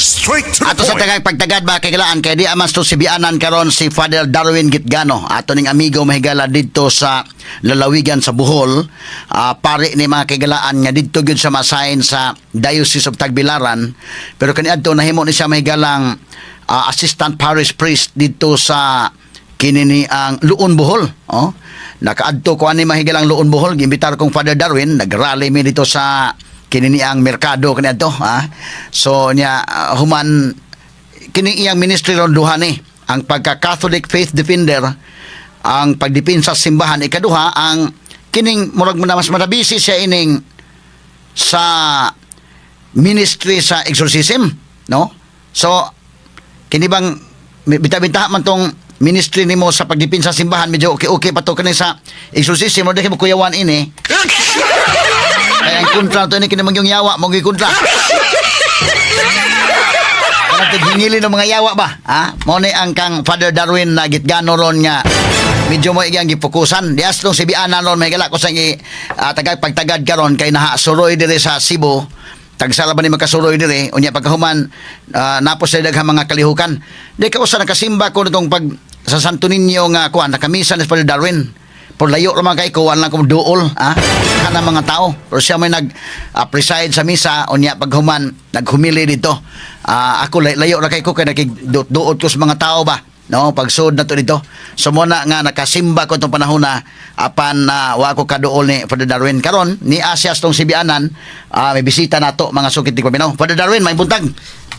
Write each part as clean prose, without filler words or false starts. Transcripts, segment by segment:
Straight to the Ato sa point. tagag pagtagad ba kagilaan kay di amas to si bianan karon si Father Darwin Gitgano ato ning amigo mahigala didto sa lalawigan sa Bohol. Pare ni mga kagilaan nga didto gyud sa masahin sa Diocese of Tagbilaran, pero kaniadto nahimo ni siya mahigalang assistant parish priest didto sa kinini ang Luon Bohol. Nakaadto ko ani mahigalang Luon Bohol, gimbitar kong Father Darwin, nagrally mi dito sa kinini ang merkado kaniadto. So niya human kini iyang ministry ron duha ni ang pagka-Catholic faith defender, ang pagdipinsa sa simbahan. Ikaduha ang kining murag mo na mas marabisi siya ining sa ministry sa exorcism, no? So kini bang bita-bita man tong ministry nimo sa pagdipinsa sa simbahan, medyo okay pa to kani sa exorcism mo dahil mo kuyawan ini. Kaya ang kontra to ini kini mangyong yawa mo gi kontra. Kana tigingili ng mga yawa ba? Mo ni ang kang Father Darwin na Gitgano ron nga medyo mo iyang gifokusan. Dias tong si bianan ron may gala ko sa tagag pagtagad karon kay naha suroy dire sa Cebu. Tagsala ba ni magkasuroy dire unya pagkahuman napos sa daghang mga kalihukan. Di ka usa nakasimba ko nitong pag sa Santo Niño nga kuan nakamisa ni Father Darwin. Por layo ra man kay ko wala ko duol kana mga tao. Pero siya may preside sa misa unya paghuman naghumili dito. Ako layo ra kay ko kay nakigduot ko sa mga tao ba. No, pagsud na to dito. So mo na nga nakasimba ko tong panahon na apan wa ko kaduol ni Father Darwin karon ni Asias tong sibianan. May bisita nato mga sukit ti Paminaw. Father Darwin, may buntag.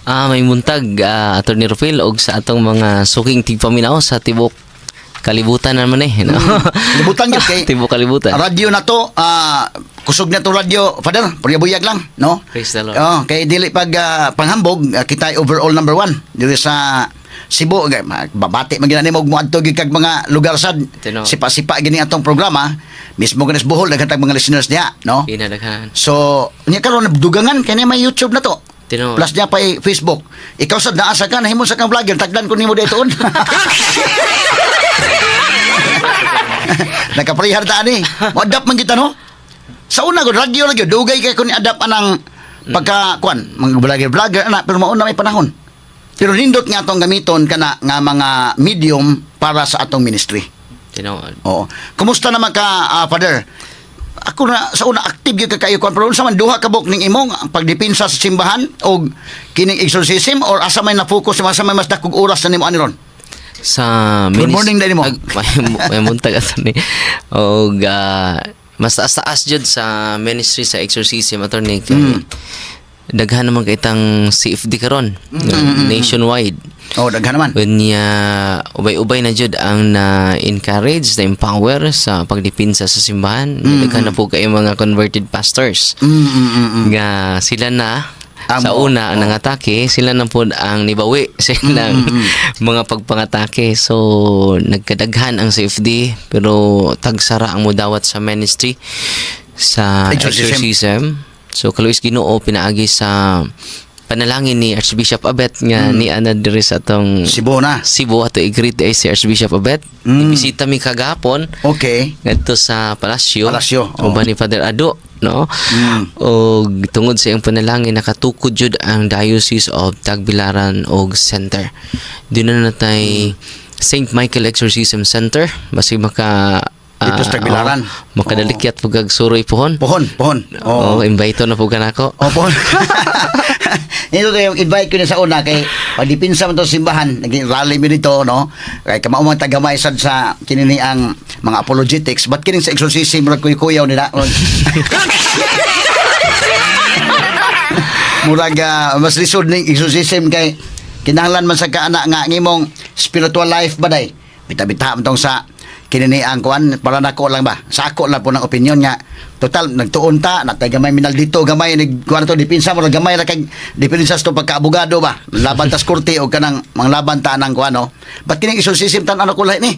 May buntag Attorney Rufil og sa atong mga suking tigpaminaw sa tibok kalibutan naman no? Kalibutan gyud kay tibok kalibutan. Radio na to, kusog na to radio, Father, buyag lang, no? Praise the Lord. Kay dili pag panghambog, kita overall number 1 diri sa Cebu. Babati man ginani mo moadto gyud kag mga lugar sad. Sipa-sipa gini atong programa, mismo ganis Bohol daghan tag mga listeners diha, no? Pinadaghan. So, nya karon dugangan kay may YouTube na to. Tino. Plus niya pa Facebook. Ikaw sad naasa ka nahimo sa kang vlogger, tagdan ko nimo dayton. Nakaparihar ta ani. Mo-adapt man kita no. Sa una gud radio ra gyud dugay kay kun adapt anang pagka kuan mga vlogger ana, pero mauna may panahon. Pero nindot nga atong gamiton kana nga mga medium para sa atong ministry. Tinuod. Oo. Kumusta naman ka, Father? Ako na sa una active gyud ka kayo kon, pero unsa man duha ka buk ning imong ang pagdipinsa sa simbahan o kining exorcism, or asa may na-focus, asa may mas dakog oras na nimo ani ron? Sa Good morning dali mo. May muntag attorney. Og mas taas jud sa ministry sa exorcism attorney kay daghan naman kay itang CFD karon nationwide. Daghan naman. Unya ubay-ubay na jud ang na-encourage, na-empower sa pagdipinsa sa simbahan. Daghan na po kay mga converted pastors. Nga sila na sa una ang nangatake, sila na po ang nibawi sa ilang mga pagpangatake. So nagkadaghan ang CFD, pero tagsara ang mudawat sa ministry sa exorcism. So kaluis Ginoo pinaagi sa panalangin ni Archbishop Abet nga ni ana diri sa atong Cebu ato i-greet si Archbishop Abet. Ibisita mi kagapon. Okay. Ngadto sa palasyo. Uban ni Father Ado, no? O tungod sa iyang panalangin nakatukod jud ang Diocese of Tagbilaran og Center. Doon na natay St. Michael Exorcism Center basi maka dito sa Tagbilaran. Makadalikyat po kag suroy pohon. Pohon. Invite na po ka nako. Pohon. Ito yung invite ko na sa una kay pagdipinsa man to simbahan, naging rally mi dito, no? Kay kamao man tagamay sad sa kinini ang mga apologetics, but kining sa exorcism murag kuyaw nila. Murag mas lisod ning exorcism kay kinahanglan man sa kaana nga ngimong spiritual life baday. Bita-bita man tong sa kinini ang kuan para nako lang ba. Sa ako lang po ng opinion nga total nagtuon ta natay gamay minal dito gamay ni kuan to dipinsa mo gamay ra kay dipinsa to pagka-abogado ba laban tas korte o kanang mga laban ta nang kuan no. But kining exorcism tan ano kulay ni.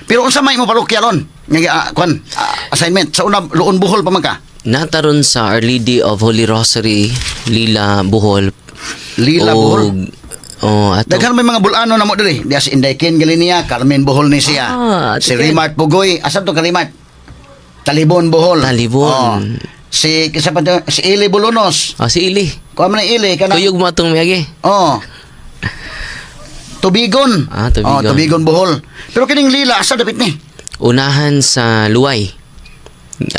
Pero unsa may mo parokya ron nga kuan assignment sa una Luon Bohol pa man ka. Nataron sa Our Lady of Holy Rosary, Lila Bohol. Ato. Daghan may mga bulano na mo diri. Diya si Inday Ken gali niya, Carmen Bohol ni siya. Si Rimart Pugoy, asa to ka Rimart? Talibon Bohol. Talibon. Si si Ili Bulunos. Si Ili. Kuha man ang Ili kana. Tuyog mo atong miagi. Oh. Tubigon. Tubigon. Oh, Tubigon Bohol. Pero kining Lila asa dapit ni? Unahan sa Luway.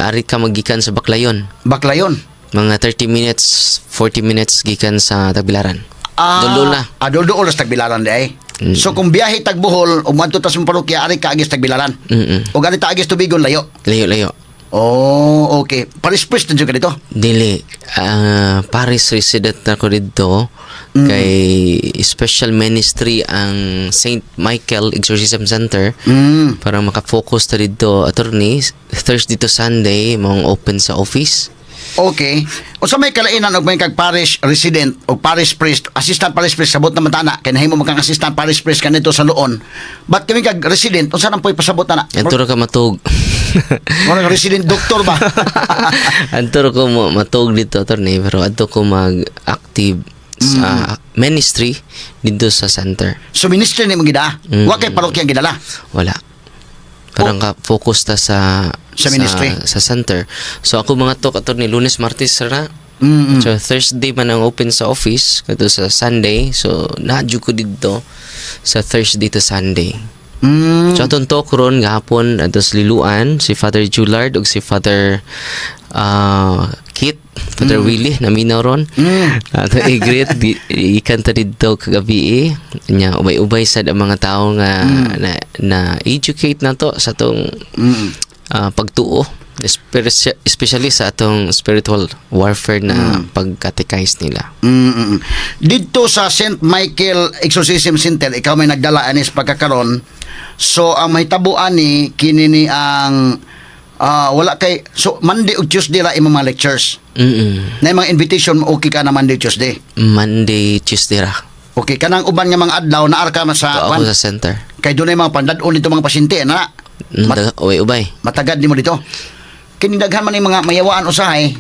Ari ka magikan sa Baclayon. Baklayon. Mga 30 minutes, 40 minutes gikan sa Tagbilaran. Dulol na. Dulol na sa Tagbilaran di ay. So kung biyahe tag Bohol, umadto ta sa parokya ari ka agis Tagbilaran. O gani ta agis Tubigon layo. Layo. Oh, okay. Paris-pris din ka dito? Dili. Paris resident ako dito. Kay special ministry ang St. Michael Exorcism Center. Para makafocus ta dito, attorney. Thursday to Sunday, mong open sa office. Okay. O sa may kalainan og may kag parish resident o parish priest, assistant parish priest sabot naman tana kay nahimo man kang assistant parish priest kanito sa Luon. But kami kag resident unsa nang poy pasabot na? Anturo ka matug. Mo resident doktor ba? Anturo ko matug dito, attorney, pero adto ko mag-active sa ministry dito sa center. So ministry ni mo gida? Wa kay parokya ang gidala? Wala. Parang ka focus ta sa ministry sa center. So ako mga to attorney Lunes, Martes ra. So Thursday man ang open sa office kadto sa Sunday. So nadyo ko dito sa Thursday to Sunday. So atong talk ron gahapon atos liluan si Father Julard ug si Father Kit, Father Willie naminaw ron. Ato i-greet ikan ta didto kagabi nya ubay-ubay sad ang mga tawo nga na educate nato sa tong pagtuo, especially sa atong spiritual warfare na pagkatekize nila. Dito sa St. Michael Exorcism Center, ikaw may nagdala anis pagkakaron. So ang mahitabuan ni kini ni ang wala kay so Monday ug Tuesday ra imong mga lectures. Na mga invitation okay ka na Monday Tuesday. Monday Tuesday ra. Okay kanang uban nga mga adlaw na arka sa ako sa center. Kay dunay mga pandadon dito mga pasyente na. Ubay. Matagad nimo dito. Kini daghan man ni mga mayawaan usahay.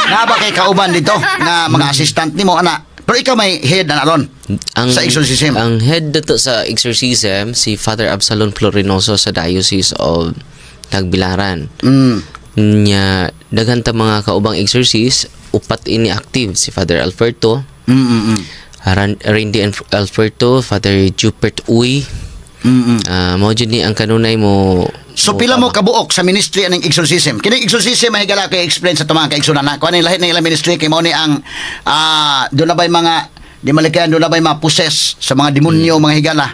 Na ba kay kauban dito nga mga assistant nimo ana. Pero ikaw may head na aron sa exorcism. Ang head dito sa exorcism si Father Absalon Florinoso sa Diocese of Tagbilaran. Nya daghan ta mga kaubang exorcist upat ini active si Father Alberto. Randy Alberto, Father Jupert Uy. Mao jud ni ang kanunay mo. So pila mo kabuok sa ministry aning exorcism? Kini exorcism ay gala kay explain sa mga kaigsunan na. Kuan ni lahi ng ilang ministry kay mao ni ang do na bay mga di malikayan do na bay mga possess sa mga demonyo mga higala.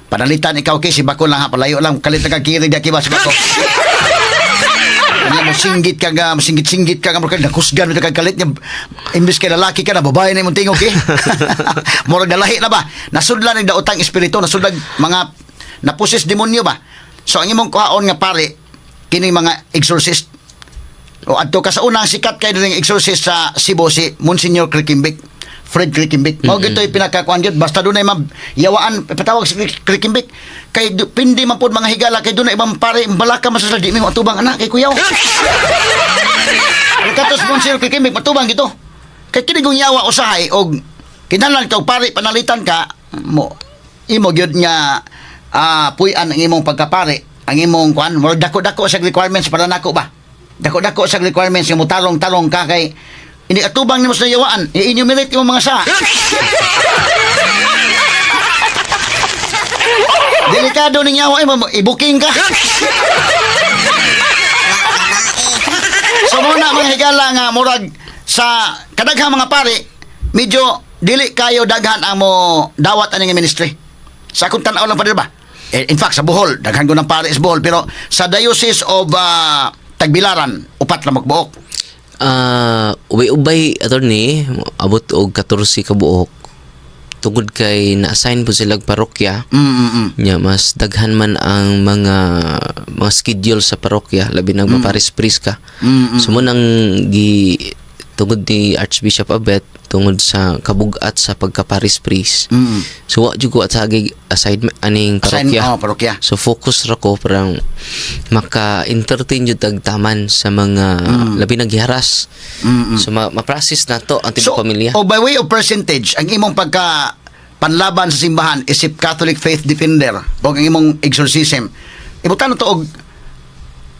Panalitan ikaw kay si Bako lang ha palayo lang kalit ka kirig daki ba si Bako. Ano mo singgit ka nga singgit ka nga mo kay nakusgan mo kay kalit niya imbis kay lalaki ka na babae na imong tingog eh. Murag dalahi na ba? Nasudlan ni daotang espiritu, nasudlag mga na-possess demonyo ba? So ang imong kuhaon nga pare kini mga exorcist o adto ka sa unang sikat kay ning exorcist sa Cebu si Monsignor Krikimbik, Fred Krikimbik. Mao gito pinakakuan gyud basta dunay yawaan patawag si Krikimbik kay pindi man pud mga higala kay dunay ibang pare balaka masasal di mi matubang anak kay kuyaw. Katos Monsignor Krikimbik matubang gito. Kay kini gong yawa usahay og kinahanglan ka pare panalitan ka mo imo gyud nga puy-an ang imong pagkapare, ang imong kuan, more dako-dako sa requirements para nako ba? Dako-dako sa requirements yung mutalong-talong ka kay hindi atubang nimo sa yawaan, i-enumerate imong mga sa. Delikado ning yawa mo, i-booking ka. So muna mga higala nga murag sa kadaghang mga pare, medyo dili kayo daghan ang mo dawat aning ministry. Sa akong tanaw lang pa ba? In fact, sa Bohol, daghan ko ng pare is Bohol, pero sa Diocese of Tagbilaran, upat lang magbuok. Ubay attorney, abot og 14 ka buok. Tungod kay na-assign po sila parokya. Nya mas daghan man ang mga schedule sa parokya, labi nang maparis-pris ka. So mo nang tungod ni Archbishop Abet tungod sa kabugat sa pagkaparis-pris. So wa jud ko at aside aning parokya. So focus ra ko parang maka-entertain jud taman sa mga labi naghiharas. So ma-process nato ang tibok pamilya. So by way of percentage ang imong pagka panlaban sa simbahan isip Catholic Faith Defender o ang imong exorcism. Ibutan to og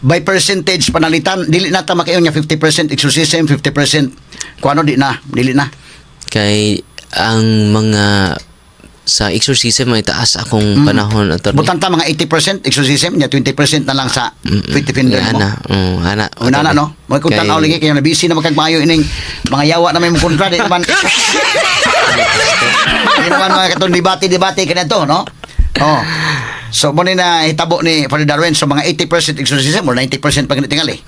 by percentage panalitan, dili na ta makayon nga 50% exorcism, 50% kuano di na, dili na. Kay ang mga sa exorcism may taas akong panahon attorney. Butan ta mga 80% exorcism, nya 20% na lang sa defender mo. Ana. Una na no. Mo kun tanaw lagi kayo na busy na magkagmayo ining mga yawa na may mo kontra di naman. Di naman mga katong debate kanito, no? Oh. So mo ni na hitabo ni Father Darwin, so mga 80% exorcism or 90% pag tingali.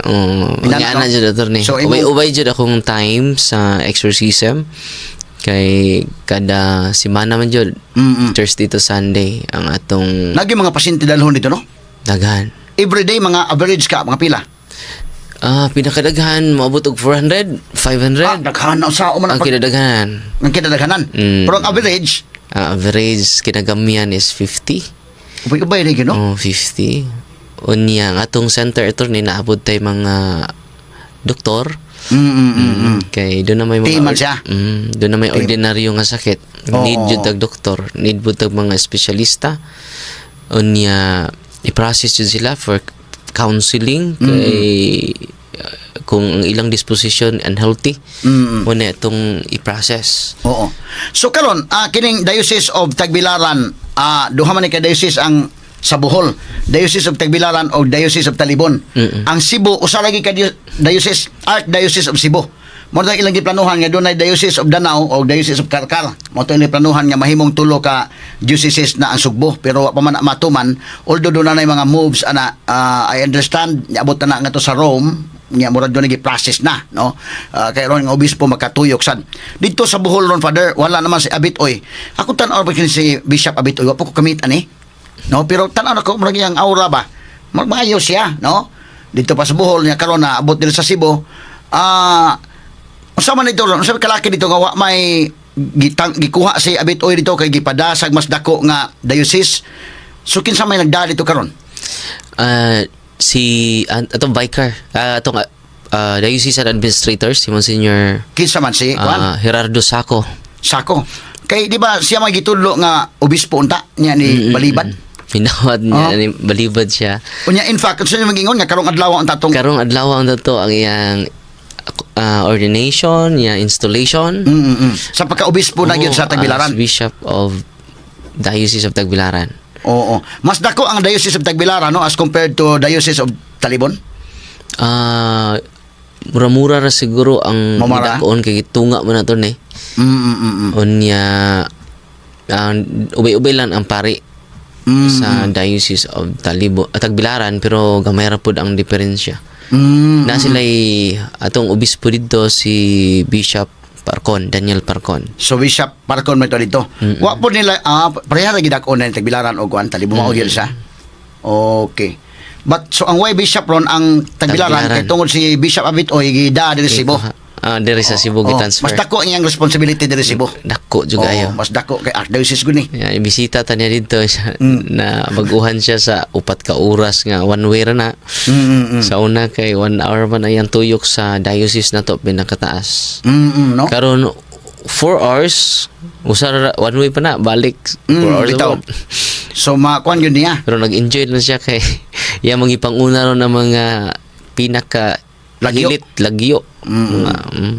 Nga na jud attorney. So, Ubay jud akong time sa exorcism. Kay kada semana man jud, Thursday to Sunday ang atong Lagi mga pasyente dalhon dito, no? daghan. Everyday mga average ka, mga pila. Pinakadaghan maabot og 400, 500. Daghan na sa man Ang kinadaghanan. ang kinadaghanan. Pero ang average, Average kinagamian is 50. ubay-ubay rin, no? 50. Unya nga atong center ito ni naabot tay mga doktor. Kay doon na may Timan siya. doon na may ordinaryo nga sakit. Need jud tag doktor, need jud tag mga espesyalista. Unya i-process jud sila for counseling kay kung ang ilang disposition unhealthy muna itong i-process. Oo. So karon, kining Diocese of Tagbilaran, duha man ni ka diocese ang sa Bohol, Diocese of Tagbilaran o Diocese of Talibon. Ang Cebu usa lagi ka diocese, Archdiocese of Cebu. Mo na ilang giplanuhan nga dunay Diocese of Danao o Diocese of Carcar. Mo to ilang planuhan nga mahimong tulo ka dioceses na ang Sugbo, pero wa pa man matuman, although doon na mga moves ana, I understand niabot na nga to sa Rome nya murad doon nagi-process na, no? Kay ron nga obispo makatuyok sad dito sa Bohol ron, Father, wala naman si Abitoy. Ako tan-aw pa kini si Bishop Abitoy, wa po ko kamit ani, no? Pero tan-aw ko murag yang aura ba, maayo siya, no? Dito pa sa Bohol nya karon na abot dito sa Cebu. Unsa man ito, unsa kalaki dito nga wa may gikuha si Abitoy dito kay gipadasag mas dako nga diocese. So kinsa may nagdali dito karon? Si atong vicar, atong diocesan administrator si Monsignor Kinsa man si Gerardo Sako. Kay di ba siya magitudlo nga obispo unta niya ni Balibad? Pinawad niya ni Balibad siya. Unya in fact unsa niya magingon nga karong adlaw ang tatong Karong adlaw ang dato ang iyang ordination, ya installation. Sa pagka-obispo na gyud sa Tagbilaran. As Bishop of Diocese of Tagbilaran. Oo. Mas dako ang Diocese of Tagbilaran, no, as compared to Diocese of Talibon? Mura-mura ra siguro ang Mamara? dakoon kay tunga mo na to ni. Unya ubay-ubay lang ang pari sa Diocese of Tagbilaran, pero gamay ra pud ang diferensya. Na sila'y atong obispo dito si Bishop Parcon, Daniel Parcon. So Bishop Parcon mo ito dito. Wa po nila, pareha lagi dakon na Tagbilaran o kuan, Talibon mo gyud sa. Okay. But so ang way Bishop ron ang Tagbilaran kay tungod si Bishop Abitoy gida diri Cebu. Diri sa Cebu gi-transfer. Mas dako niyang responsibility diri Cebu. Dako jud kayo. Mas dako kay Archdiocese gud ni. Ibisita ta niya dito na baguhan siya sa 4 ka oras nga one way ra na. Sa una kay 1 hour man ayang tuyok sa diocese na to pinakataas. No? Karon 4 hours usar one way pa na balik 4 hours bitaw. abot. So makuan yun niya. Pero nag-enjoy na siya kay iya magipanguna ron ng mga pinaka lagyo.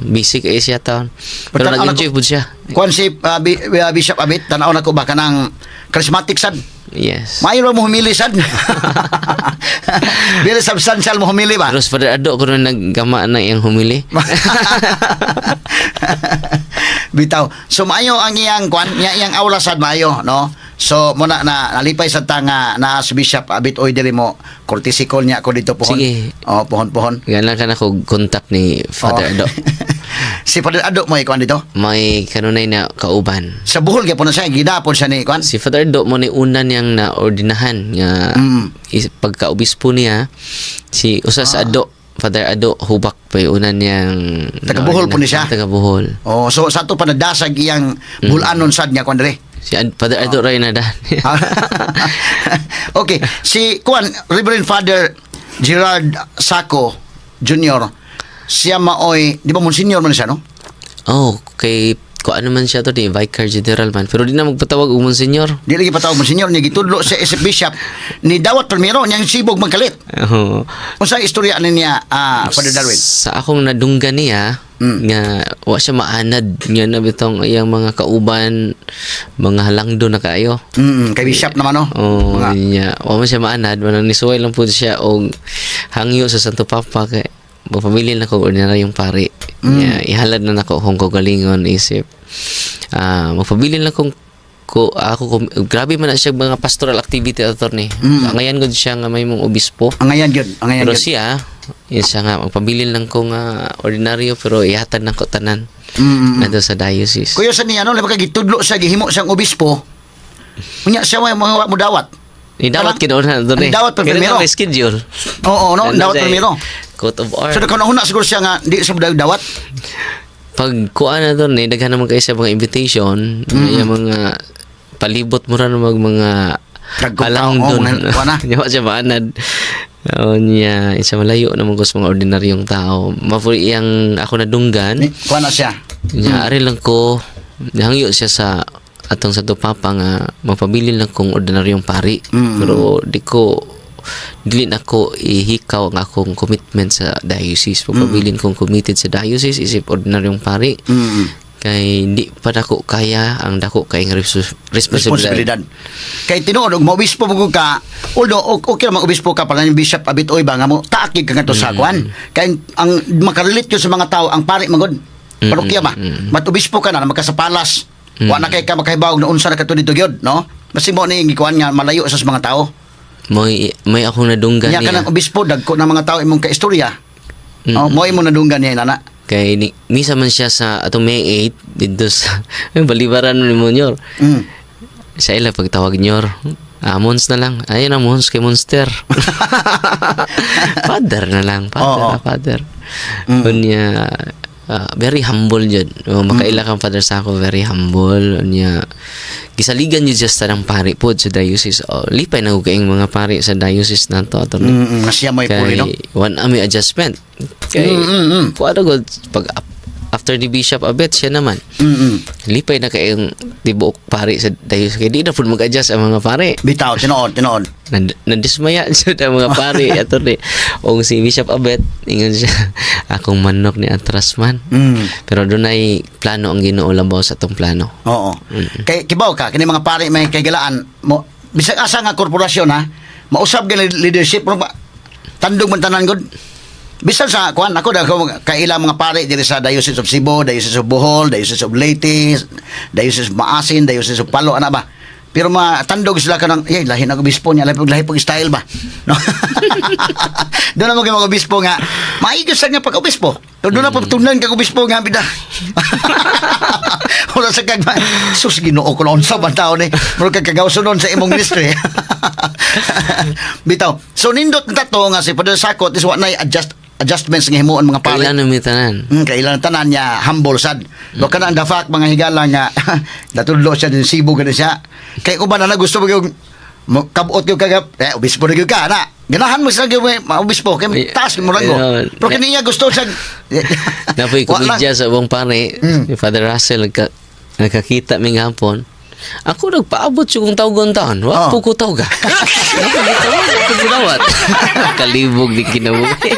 Busy kay siya taon. Pero nag-enjoy pud siya. Kuan si Bishop Abit, tanaw na ko ba kanang charismatic sad. Yes. Mayo mo humili sad. Very substantial mo humili ba? Pero sa Father Ado ko rin naggama na iyang humili. Bitaw. So maayo ang iyang kuan, iyang aura sad maayo, no? So muna na nalipay sa tanga na si Bishop Abitoy diri mo courtesy call niya ako dito pohon. Sige. Pohon. Gana ka na ko contact ni Father Ado. Si Father Ado mo ikuan dito? May kanunay na kauban. Sa Bohol gyapon na siya, gidapon siya ni kuan. Si Father Ado mo ni una niyang naordinahan nga pagka-obispo niya si usa sa Ado, Father Ado hubak pa yung una niyang taga Bohol po ni siya. Taga Bohol. Oh, so sa to pa nadasag iyang bulanon sad niya kuan diri. Si Father Ado ray na dan. Okay, si kuan Reverend Father Gerard Sako Jr. Siya maoy, di ba monsignor man siya, no? Oh, kay ko ano man siya to di Vicar General man pero di na magpatawag og Monsignor. Di lagi patawag mo senyor niya gitudlo sa isip bishop ni dawat primero niyang sibog magkalit. Oo. Unsa istorya ani niya Father Darwin? Sa akong nadunggan niya nga wa siya maanad nga na bitong iyang mga kauban mga halangdo na kayo. Kay bishop naman no. Oh, niya. Wa man siya maanad, manang nisuway lang po siya og hangyo sa Santo Papa kay pamili na ko ordinaryong pari. Niya ihalad na nako kung kagalingon isip. Magpabili lang kung grabe man na siya mga pastoral activity attorney. Ngayon gud siya nga may mong obispo. Ang ngayon gyud, ang ngayon Pero gyud. siya nga magpabilin lang ko nga ordinaryo pero ihatag na ko tanan. Ato sa diocese. Kuya sa niya no, labag gitudlo sa gihimo siyang obispo. Unya siya may mga modawat. Dawat kinauna doon eh. Dawat pa primero. May schedule. Oo, no, Nandun dawat sa primero. Coat of arms. So nakuna siguro siya nga di sa dawat. Pag kuha na doon eh, daghan naman kayo sa mga invitation, yung mga palibot mo rin mga alang doon. Yawa siya maanad. Niya, isa malayo naman ko sa mga ordinaryong tao. Mapuri iyang ako nadunggan. Kuha na siya. Niya, ari lang ko, hangyo siya sa atong sa Papa nga mapabili lang kong ordinaryong pari. Pero dili na ko ihikaw ang akong commitment sa diocese. Pagpabilin kong committed sa diocese isip ordinaryong pari. Kay di pa dako kaya ang dako kay responsibilidad. Kay tinuod og maobispo mo ka, although okay man obispo ka para yung bishop abit oy ba nga mo taakig ka ngadto sa kwan. Kay ang makarelate yun sa mga tao ang pari magod. Parokya ba? Matobispo ka na magkasapalas. Wa na kay ka makahibawog na unsa na kadto dito gyud, no? Basi mo ni gikuan nga malayo sa mga tao. May akong nadunggan Nya niya. kanang obispo dagko na mga tao imong kaistorya. Mo imong nadunggan niya nana. Kay misa man siya sa atong May 8 dito sa balibaran ni Monyor. Sa ila pagtawag nyor. Mons na lang. Ayun ang Mons kay Monster. Father na lang. Father. Unya very humble jud. Makaila kang father sa ako very humble. Unya gisaligan yun just ng pari po sa diocese. Lipay na kayong mga pari sa diocese na to. Siya may puri, no? One ami adjustment. Kay kuwada ko pag after the bishop abet siya naman. Lipay na kayong tibuok pari sa diocese. Kaya di na po mag-adjust ang mga pari. Bitaw, tinood. Nandismaya siya ang mga pari. Ato ni o si Bishop Abet ingon siya akong manok ni Atras man. Pero doon ay plano ang Ginoo labaw sa atong plano. Oo. Kay kibaw ka kini mga pari may kaygalaan mo bisag asa nga korporasyon ha mausab gyud leadership pero tandog man tanan gud. Bisan sa kuan ako kaila mga pari diri sa Diocese of Cebu, Diocese of Bohol, Diocese of Leyte, Diocese of Maasin, Diocese of Palo ana ba. Pero matandog sila ka ng, lahi na obispo niya, lahi pag style ba? No? Doon na mga obispo nga, maigos nga pag-obispo. Doon na pagtunan kag obispo nga, bida. Wala sa kag, sus, ginoo ko noon sa bantao ni, pero kagawso noon sa imong ministry. Bitaw. So, nindot na to nga si Padre Sakot is what na adjustments nga himuon mga pare. Kailan namin tanan. Kailan tanan niya humble sad. Lo kana ang dafak mga higala nga natudlo siya din Cebu gani siya. Kay uban na gusto mo yung kabuot yung kagap. Obispo na gyud ka na. Ganahan mo sa gyud obispo kay taas mo rango. Pero kini niya gusto siya Napoy komedya sa ubang pare. Ni Father Russell nagkakita mi gahapon. Ako nagpaabot yung tawgon taon. Wa po ko tawga. Pinawat. Kalibog di kinabuhi.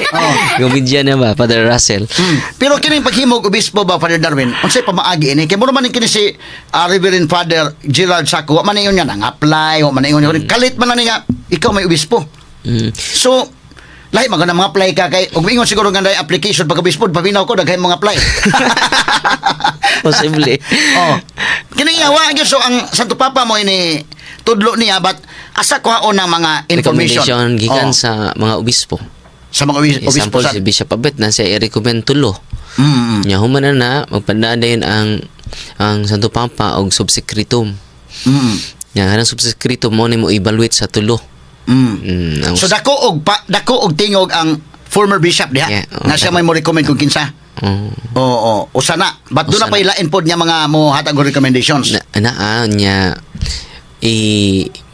Gumidya na ba, Father Russell? Pero kini paghimog obispo ba, Father Darwin? Unsay pamaagi ini? Kay mo man kini si Reverend Father Gerald Saco. Wa man ingon yan ang apply, wa man ingon yan. Kalit man na nga ikaw may obispo. So lahi magana mga apply ka kay ug ingon siguro nga application pag obispo pabinaw ko daghay mga apply. Posible. Kini yawa gyud so ang Santo Papa mo ini tudlo niya but asa kuhaon ng mga information gikan sa mga obispo. Sa mga obispo Example, si Bishop Abet na siya i-recommend tulo. Nya human na magpandadayon ang Santo Papa og subsekretum. Nya kanang subsekretum mo nimo evaluate sa tulo. So dako og tingog ang former bishop diha nga siya may mo recommend kung kinsa. Oo, usana. But doon na pa ilain pod niya mga mo hatag recommendations. Nya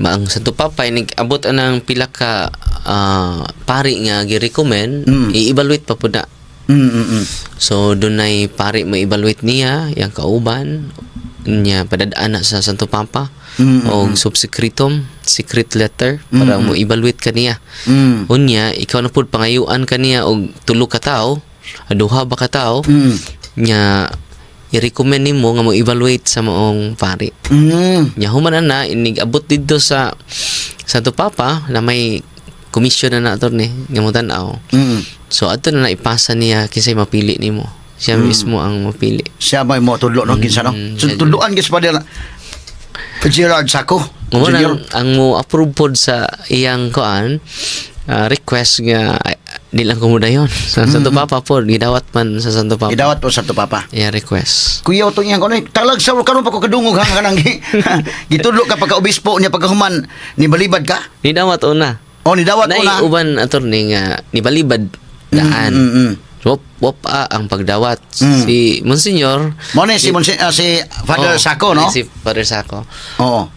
ang Santo Papa nag-abot anang pila ka pari nga gi-recommend, i-evaluate pa pud na So doon ay pare mo evaluate niya yang kauban niya padadaan na sa Santo Papa o subsecretum secret letter para mo evaluate kaniya. Unya ikaw na pud pangayuan kaniya og tulo ka tawo, duha ba ka tawo nya i-recommend nimo nga mo evaluate sa maong pari. Nya human na inigabot didto sa Santo Papa na may komisyon na attorney nga mo tan-aw. So ato na ipasa niya kinsay mapili nimo. Siya mismo ang mapili. Siya may mo tudlo no kinsa no. So tudloan gis Father Gerard Sako. Mo ang mo approve pod sa iyang kuan request nga nilang kumudayon sa Santo Papa po gidawat man sa Santo Papa. Gidawat po sa Santo Papa. Iya request. Kuya to iyang kuno talag sa karon pa ko kadungog hang kanang gitudlo ka pagka obispo niya pagkahuman ni balibad ka. Nidawat una. O ni dawat Nay una. uban attorney nga nibalibad daan. Wop ang pagdawat. Si Monsignor Mo ni si Father Sako no. Si Father Sako. Oo.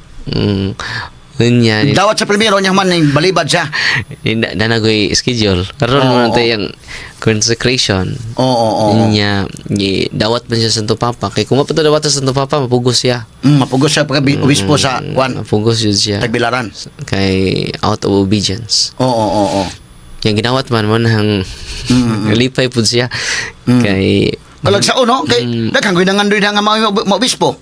Unya Dawat sa primero niya man ni balibad siya. nanagoy schedule. Karon mo tayo yung consecration. Oo. Unya dawat man siya sa Santo Papa. Kay kung mapadawat sa Santo Papa mapugos siya. Mapugos siya pagka obispo sa kwan Mapugos yun siya. Tagbilaran. Kay out of obedience. Oo. Yung ginawat man ang lipay po siya. Kay Kalag sa uno kay daghang ginangandoy nga mga obispo.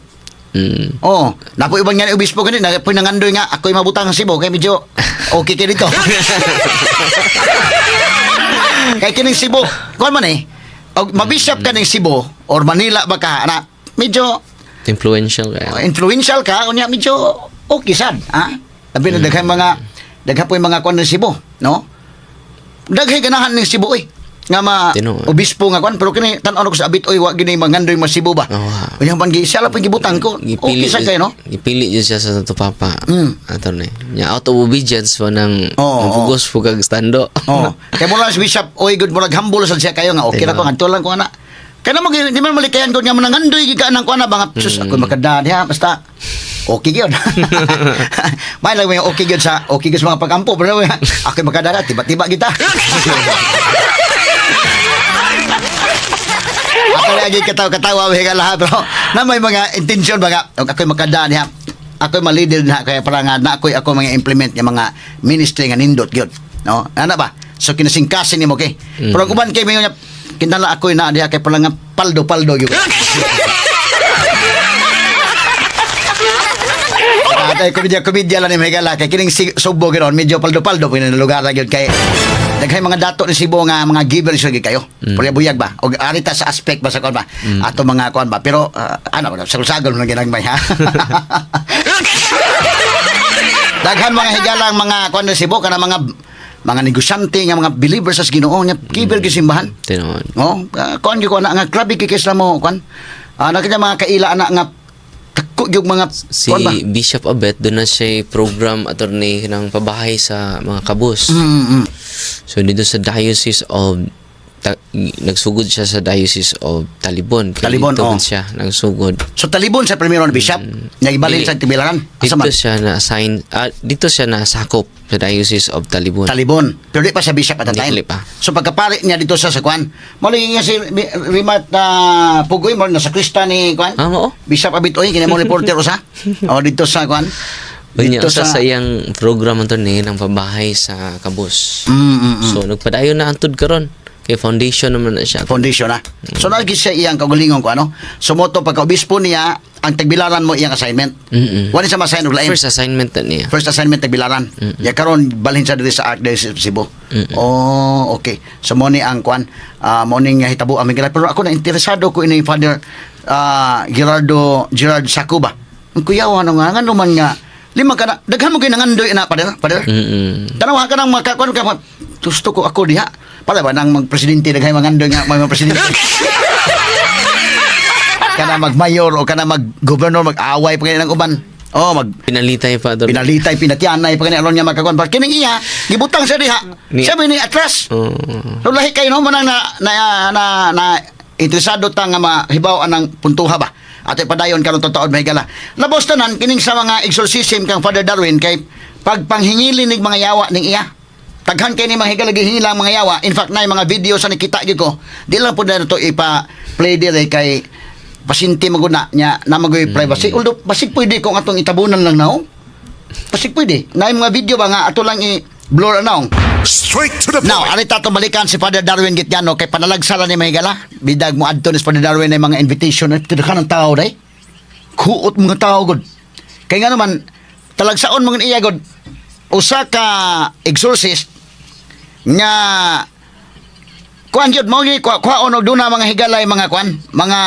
Oo. Napo ibang nga obispo gani na pinangandoy nga ako'y mabutang sa Cebu kay medyo okay kay dito. Kay kining Cebu, kuan man og mabishop ka ning Cebu or Manila ba ka na medyo influential kaya. influential ka unya medyo okay sad, ha? Labi na daghan po yung mga kuan ng Cebu, no? Daghay ganahan ning Cebu nga Tinuod. obispo nga kwan pero kini tan-aw ko sa abit oy wa gini mangandoy mas Cebu ba. Unya man gi siya lang gibutan ko. Okay sa kay no. Ipili yun siya sa Santo Papa. Ato na. Nya out of obedience po nang mapugos po kag stando. Oh. Kay mo lang si Bishop oy good mo humble sad siya kayo nga okay na ko ngadto lang ko ana. Kaya naman di man malikayan ko nga manangandoy gi ka nang kuan na ba sus ako makadani ha basta okay gyud. May lang yung okay gyud sa mga pagampo pero ako makadara tiba-tiba kita. Ako lagi katawa mga lahat pero na may mga intention mga ako'y makadaan ha ako'y malidil na kaya para nga na ako mga implement yung mga ministry nga nindot gyud no ana ba so kinasingkasin nimo kay pero kuban kay mga kinala ako'y na diha kay pala nga paldo gyud. Atay komedya lang ni Megala kay kining Subo ginoon medyo paldo pina lugar ra gyud kay daghay mga dato ni Cebu nga mga givers gyud kayo. Buyag ba og arita sa aspect ba sa kon ba ato mga kon ba pero ano sagol na ginagmay ha. Daghan mga higalang mga kon ni Cebu kana mga negosyante nga mga believers sa Ginoo nya giver gyud simbahan. Tinuod. Oh, kon gyud ko na nga grabe kikis mo kon. Nakita mga kaila na nga tako yung mga Si Bishop Abet doon na siya program attorney ng pabahay sa mga kabus. So dito sa Diocese of nagsugod siya sa Diocese of Talibon. Talibon, dito siya nagsugod. So Talibon sa primero na Bishop, nga ibalin sa Tibilaran. Dito siya na assign dito siya na sakop sa Diocese of Talibon. Talibon. Pero di pa siya Bishop at the time. Hindi pa. So pagkapari niya dito sa Kwan, mali nga si Rimat Pugoy mo na sa Krista ni Kwan. Oo. Bishop Abitoy kini mo reporter usa. O dito sa Kwan. Dito sa iyang program attorney ng pabahay sa kabus. So nagpadayon na antud karon. Kay foundation naman na siya. Foundation na. So nagis siya iyang kaugalingon ko ano. So moto pagka-obispo niya ang tagbilaran mo iyang assignment. Wala sa ma-assign og lain. First assignment na niya. First assignment tagbilaran. Ya karon balhin sa diri sa Archdiocese of Cebu. Oh, okay. So mo ni ang kwan mo ni nga hitabo aming pero ako na interesado ko ini Father Gerard Sakuba. Ang kuyaw ano nga ngano man nga lima ka na daghan mo ginangandoy na Father. Tanaw ka nang makakwan ka gusto ko ako diha. Pala ba nang magpresidente daghay mangandoy nga mga presidente. Kana magmayor o kana maggobernador mag-away pa kani ng uban. Oh, pinalitay pa doon. Pinatianay pa kani alon niya magkakwan. Kining iya gibutang siya diha. Sabi ni atras. So lahi kayo no man na interesado ta nga mahibaw anang puntuha ba. Ato padayon karon tutuod mahigala. Labos tanan kining sa mga exorcism kang Father Darwin kay pagpanghingili ning mga yawa ning iya. taghan kay ni mga higala gihingilang mga yawa. In fact, na mga video sa nakita gyud ko. Di lang po na to ipa-play dire kay pasinti maguna nya na magoy privacy. Although basig pwede kung atong itabunan lang now. Basig pwede. Na mga video ba nga ato lang i-blur anaw. Straight to the point. Now, alita itong balikan si Father Darwin Gitgano kay panalagsara ni Mahigala. Bidag mo adto ni Father Darwin ay mga invitation na tidakhan ng tao day. Kuot mga tao god. Kay nga naman talagsaon mga iya god usa ka exorcist nga kuan jud mo gi kuhaon og duna mga higalay mga kuan, mga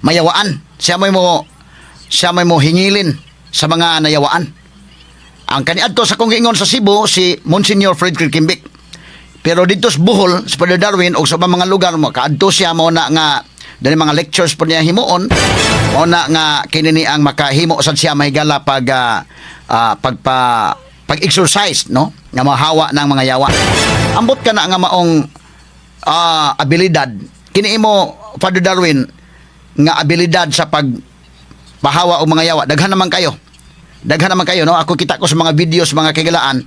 mayawaan. Siya may mo hingilin sa mga nayawaan. Ang kaniadto sa kong giingon sa Cebu si Monsignor Frederick Kimbik. Pero dito sa Bohol, sa Father Darwin o sa mga lugar mo, kaadto siya mo na nga dali mga lectures po niya himuon, mo na nga kinini ang makahimo sad siya mahigala pag-exercise, no? Nga mahawa ng mga yawa. Ambot ka na nga maong abilidad. Kini mo, Father Darwin, nga abilidad sa pagpahawa o mga yawa. Daghan naman kayo, no? Ako kita ko sa mga videos, mga kagalaan,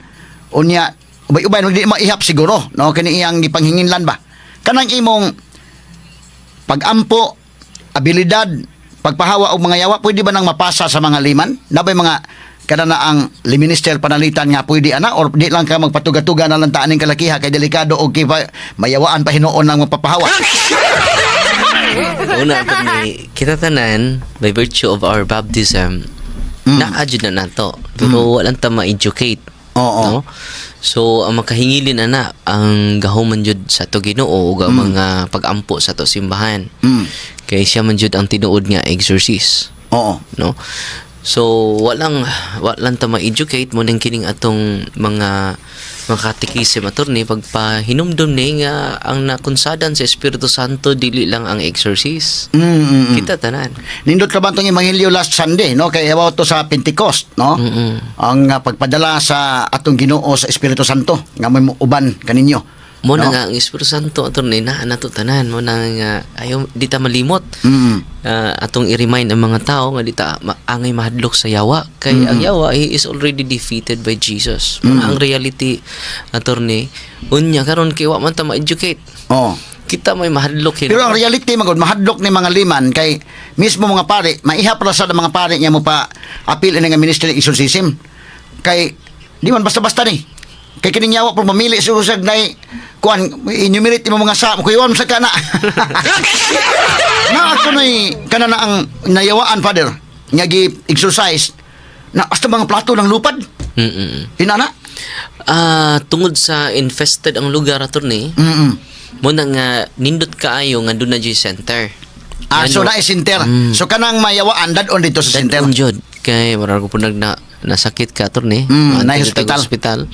unya, ubay-ubay, hindi maihap siguro, no? Kini iyang gipanghinginlan ba? Kanang imong pag-ampo, abilidad, pagpahawa o mga yawa, pwede ba nang mapasa sa mga liman? Nabay mga kada na ang liminister panalitan nga pwede ana or di lang ka magpatuga-tuga na lang taan ning kalakiha kay delikado og mayawaan pa hinuon lang magpapahawa. Una kita tanan by virtue of our baptism na-adjud na nato pero walang ta ma-educate. Oo. No? So ang makahingilin ana ang gahuman jud sa to Ginoo ug ang mga pag-ampo sa to simbahan. Kay siya man jud ang tinuod nga exorcist. Oo. No? So walang ta ma-educate mo nang kining atong mga katikisim attorney pagpahinumdum ni nga ang nakunsadan sa Espiritu Santo dili lang ang exorcist. Kita tanan. Nindot ka ba itong Evangelyo last Sunday, no? Kaya about to sa Pentecost, no? Ang pagpadala sa atong Ginoo sa Espiritu Santo nga may uban kaninyo. Mo na No? nga ang Espiritu Santo attorney na nato tanan mo na nga ayaw di ta malimot. Atong i-remind ang mga tao nga di ta angay mahadlok sa yawa kay ang yawa he is already defeated by Jesus. Ang reality attorney unya karon kay wa man ta ma-educate. Oo. Kita may mahadlok Pero ang reality magod mahadlok ni mga liman kay mismo mga pare, maihap ra sa mga pare niya mo pa appeal ini nga ministry of exorcism. Kay di man basta-basta ni. Kay kining yawa por mamili sa usag nay kuan enumerate mo mga sa kuyon sa kana. Na ato nay kana na ang nayawaan father nga gi exercise na hasta mga plato ng lupad. Inana? Tungod sa infested ang lugar attorney. Mo na nga nindot kaayo nga doon na G center. So na center. So kanang mayawaan dadon dito sa center. Jud kay marag ko nasakit ka attorney. Na hospital.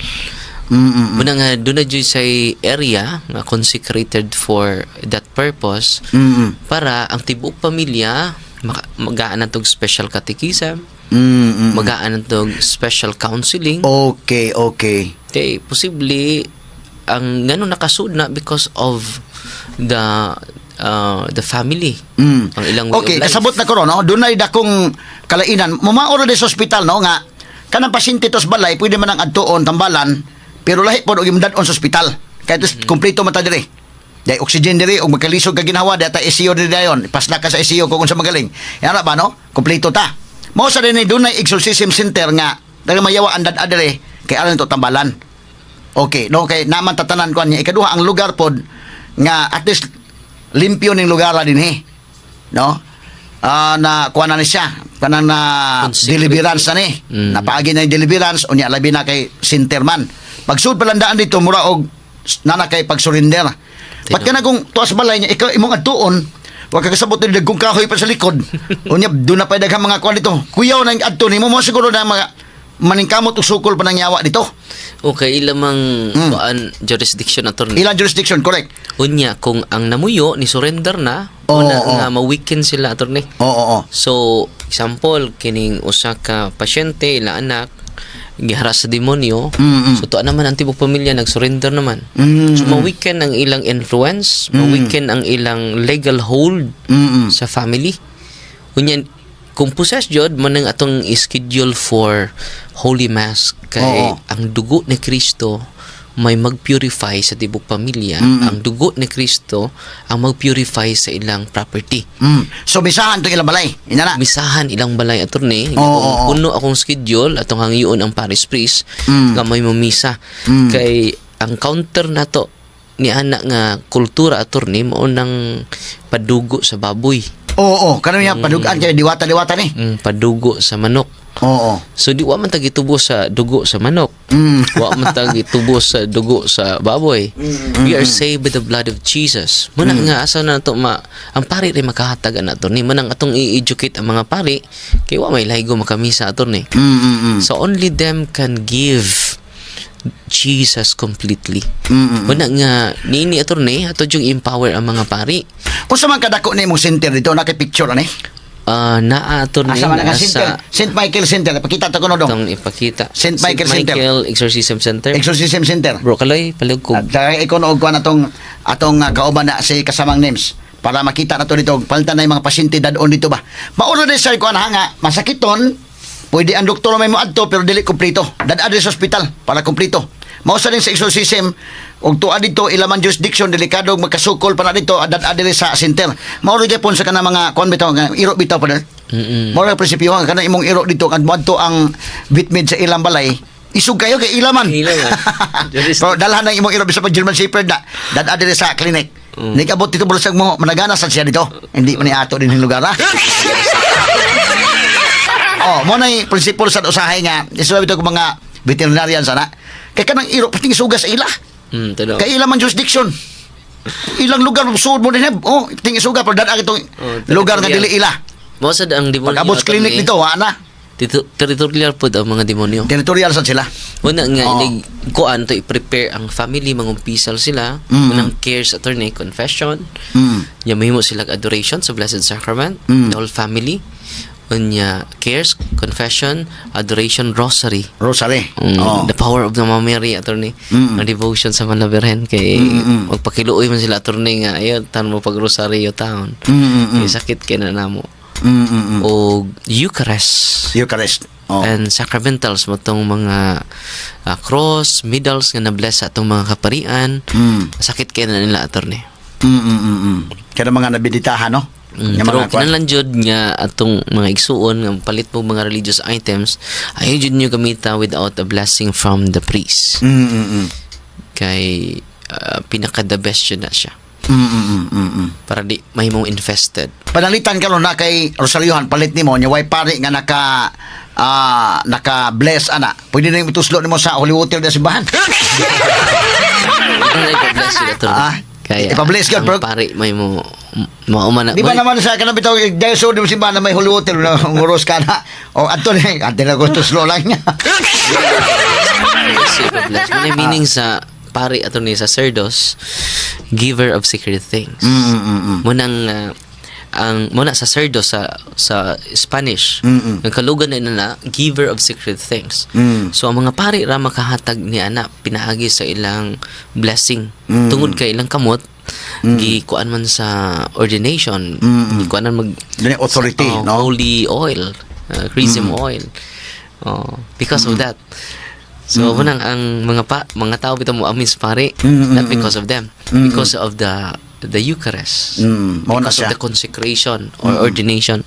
Muna nga doon na G sa area nga consecrated for that purpose para ang tibuok pamilya magaan tog special catechism. Magaan tog special counseling. Okay. Kay posible ang ngano nakasud na because of the family. Ang ilang way Okay, of life. kasabot na ko ron, no? Dunay dakong kalainan. Mumaoro sa ospital, no? Nga, kanang pasyente tos balay, pwede man ang adtuon, tambalan, pero lahi po, og imdadon sa ospital. Kaya ito, kompleto mata dire. Dahil oxygen dire, og magkalisog ka ginawa, data ICU dire dayon. Pasla ka sa ICU kung sa magaling. Yan ba, no? Kompleto ta. Mo sa rin, dunay exorcism center nga, dahil mayawa andad adire, kay alam to tambalan. Okay, no? Kay naman tatanan ko niya. Ikaduha, ang lugar pod, nga at least limpyo ning lugar din no na kuha na ni siya kanang na deliverance na ni napaagi na yung deliverance unya labi na kay Sinterman pagsud palandaan dito mura og nana kay pagsurrender pat kana kung tuas balay niya ikaw imong adtuon wa ka kasabot ni dagkong kahoy pa sa likod unya do na pa daghang mga kuan dito kuyaw na adto ni mo siguro na mga maningkamot og sukol pa nang yawa dito. Okay, ilamang jurisdiction attorney. Ilang jurisdiction, correct. Unya, kung ang namuyo ni surrender na, nga ma-weaken sila attorney. Oo. So, example, kining usa ka pasyente, ila anak, giharas sa demonyo, so to naman ang tibok pamilya nag-surrender naman. So, ma-weaken ang ilang influence, ma-weaken ang ilang legal hold sa family. Unya, kung possessed jud man ang atong schedule for Holy Mass kay ang dugo ni Kristo may mag-purify sa tibok pamilya. Ang dugo ni Kristo ang mag-purify sa ilang property. So bisahan to ilang balay. Ina na. Bisahan ilang balay attorney. Oo. Puno akong schedule atong hangyoon ang parish priest nga may mamisa. Kay ang counter nato ni anak nga kultura attorney mao nang padugo sa baboy. Oo, kanang niya padugaan kay diwata-diwata ni. Padugo sa manok. Oo. So di wa man tagitubo sa dugo sa manok. Wa man tagitubo sa dugo sa baboy. We are saved by the blood of Jesus. Muna nga asa na to ang pari rin makahatag na to ni manang atong i-educate ang mga pari kay wa may laygo makamisa ato ni. So only them can give Jesus completely. Muna nga nini ato ni ato yung empower ang mga pari. Unsa man kadako ni mong center dito nakipicture ani? Naa ato ni Asa man nga sa center? St. Michael Center. Pakita to kuno dong. itong ipakita. St. Michael Center. Michael Exorcism Center. Exorcism Center. Bro, kaloy, palig ko. At ikaw og kuan atong kauban na si kasamang names para makita na to dito palitan na yung mga pasyente dadon dito ba. Mauro ni sir kuan hanga masakiton pwede ang doktor may moadto pero dili kompleto. Dad sa hospital para kompleto. Mao sa din sa exorcism og tuwa dito ilaman jurisdiction delikado magkasukol pa na dito adad adiri sa center. Mao ri gyapon sa kana mga kuan bitaw nga iro bitaw pa der. Mao ra prinsipyo nga kana imong iro dito kad moadto ang bitmid sa ilang balay. Isug kayo kay ilaman. Ilang Pero dalhan ng imong iro bisa pa German Shepherd na dad adiri sa clinic. Nikabot dito bulasag mo managana sa siya dito. Hindi man ni ato din yung lugar ha. Mo na prinsipyo sa usahay nga isuwa bitaw ko mga veterinarian sana. Kay kanang iro pating sugas sa ila. Tado. Kay ila man jurisdiction. Ilang lugar suod mo din pating suga pero dad itong lugar nga dili ila. Mo sad ang demonyo. Pag abot clinic dito wa na. Territorial pod ang mga demonyo. Territorial sad sila. Una nga kuan to i-prepare ang family mangumpisal sila. Unang cares attorney confession. Ya mahimo sila adoration sa Blessed Sacrament, the whole family. Unya cares, confession, adoration, rosary. Rosary. The power of the Mama Mary attorney. Ang devotion sa Manla Birhen kay magpakiluoy man sila attorney nga ayo tan mo pag rosaryo taon. Kay sakit kay na namo. O Eucharist. Eucharist. And sacramentals mo tong mga cross, medals nga na-bless sa atong mga kaparian. Sakit kay na nila attorney. Kada mga nabiditahan no. Pero kinahanglan jud nga atong mga igsuon nga palit mo mga religious items ayaw jud nyo gamita without a blessing from the priest. Kay pinaka the best yun na siya. Para di mahimong infested. Panalitan karon na kay Rosariohan palit nimo nya way pari nga naka bless ana. Pwede na yung tuslo nimo sa Holy Water na simbahan. Bless yun ito. Kaya ipa-bless ka pero pari may mo maumana. Di ba naman sa kanang bitaw dahil so di mo simbahan na may Holy Water na nguros ka na. O ato na gusto slow lang niya. Bless. May meaning sa pari ato ni sacerdos, giver of secret things. Munang muna sacerdos sa Spanish. Ang kalugan na giver of secret things. So ang mga pari ra makahatag ni ana pinaagi sa ilang blessing tungod kay ilang kamot gikuan man sa ordination gikuanan mag authority no holy oil, chrism oil. Because of that. So munang ang mga tao bitaw mo amin sa pari not because of them, because of the Eucharist, because of the consecration or ordination.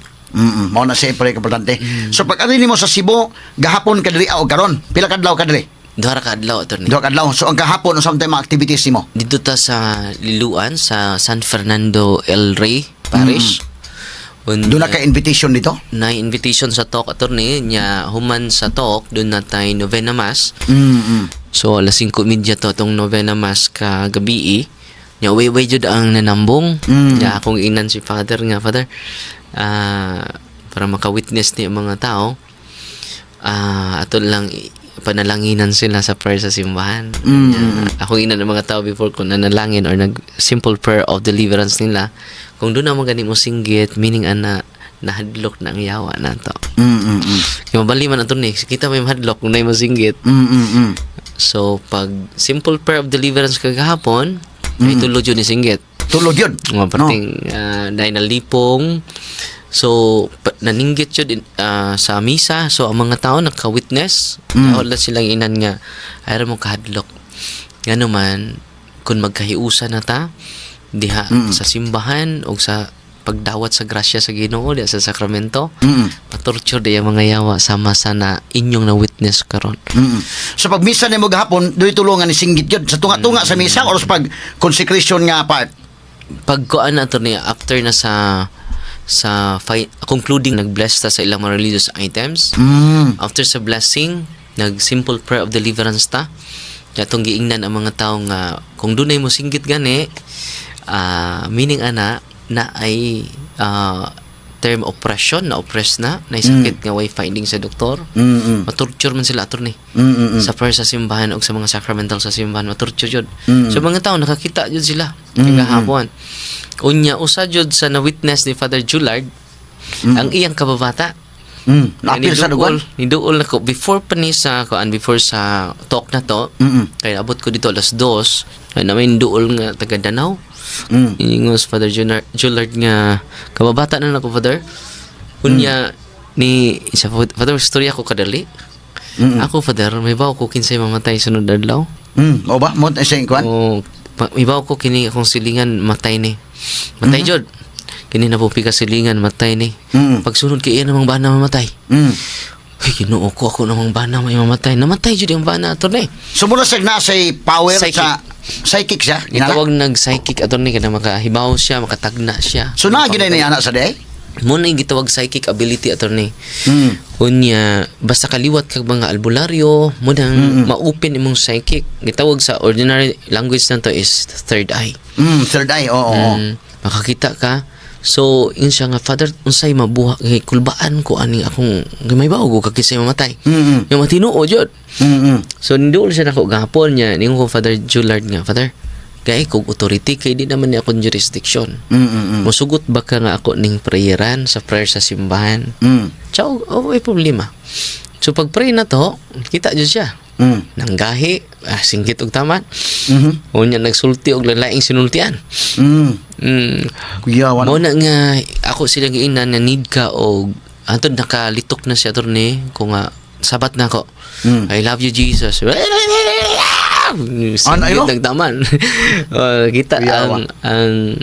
Mao na siya pala importante. So pag ano nimo sa Cebu gahapon ka diri o karon pila kadlaw ka diri? Duha ka adlaw attorney. Duha kadlaw. So ang gahapon unsa mga activities nimo? Dito ta sa Liluan sa San Fernando El Rey Parish. Doon na ka invitation dito? Na invitation sa talk attorney nya human sa talk doon na tay novena mass. So alas 5:30 to tong novena mass ka gabi. Nya way jud ang nanambong. Ya akong inan si Father nga Father. Para maka-witness ni mga tao. Ato lang panalanginan sila sa prayer sa simbahan. Ako ina ng mga tao before kung nanalangin or nag simple prayer of deliverance nila. Kung doon naman gani mo singgit, meaning nahadlok na ang yawa na to. Yung mabali man ito ni, kita may mahadlok kung na mo singgit. So, pag simple prayer of deliverance kagahapon, ay tulod yun ni singgit. Tulod yun? Mga parting dahil nalipong. So, naninggit yun sa misa. So, ang mga tao nagka-witness. Wala silang inan nga, ayaw mo kahadlok. Ngano man kun magkahiusa na ta diha sa simbahan o sa pagdawat sa grasya sa Ginoo diha sa sakramento, matorture di ang mga yawa sama sa na inyong na witness karon. So pag misa nimo gahapon, doy tulungan ni singgit yun sa tunga-tunga sa misa or sa pag consecration nga part. Pagkuan na to niya after na sa concluding nag-bless ta sa ilang mga religious items. After sa blessing, nag-simple prayer of deliverance ta. Katong giingnan ang mga tao nga kung dunay mo singgit gani, meaning ana na ay term oppression, na oppress na sakit nga way finding sa doktor. Matorture man sila attorney. Sa prayer sa simbahan o sa mga sacramental sa simbahan, matorture jud. So mga tao nakakita jud sila kagahapon. Unya usa jud sa na witness ni Father Jullard ang iyang kababata. Napil sa dugon. Niduol na ko before pa ni sa before sa talk na to. Kaya abot ko dito alas 2. Na may duol nga taga Danau. Ingos Father Jullard nga kababata na nako Father. Unya ni sa Father storya ko kadali. Ako Father may baw ko kinsay mamatay sunod adlaw. O ba mo sa kwan? O may baw ko kini akong silingan matay ni. Matay jud. Kini na po pika silingan matay ni. Pagsunod kay iya namang bana mamatay. Ay, Ginoo ko ako namang bana may mamatay. Namatay jud ang bana ato ni. So muna sa power Psychic. sa psychic siya. Gitawag nag-psychic ato ni kada makahibaw siya, makatagna siya. So na ginay ni anak sa day? Muna yung gitawag psychic ability ato ni. Unya, basta kaliwat kag mga albularyo, munang ma-open imong psychic. Gitawag sa ordinary language nanto is third eye. Third eye, oo. Makakita ka. So, yun siya nga, Father, unsay mabuha, kulbaan ko ani akong, may bago ko kakisay mamatay. Yung matinuo, jud. So, nindoon siya nako gahapon niya, ningon ko Father Jullard nga, Father, kay kung authority, kay di naman niya akong jurisdiction. Musugot ba ka nga ako ning prayeran sa prayer sa simbahan? Ciao, may problema. So, pag pray na to, kita dyan siya. Nanggahi, singgit og taman. Unya nagsulti og lalaing sinultian. Kuyawan. Mo na nga ako silang giingnan nga need ka og antod nakalitok na siya attorney kung sabat na ako. I love you Jesus. Singgit nagtaman. Kita ang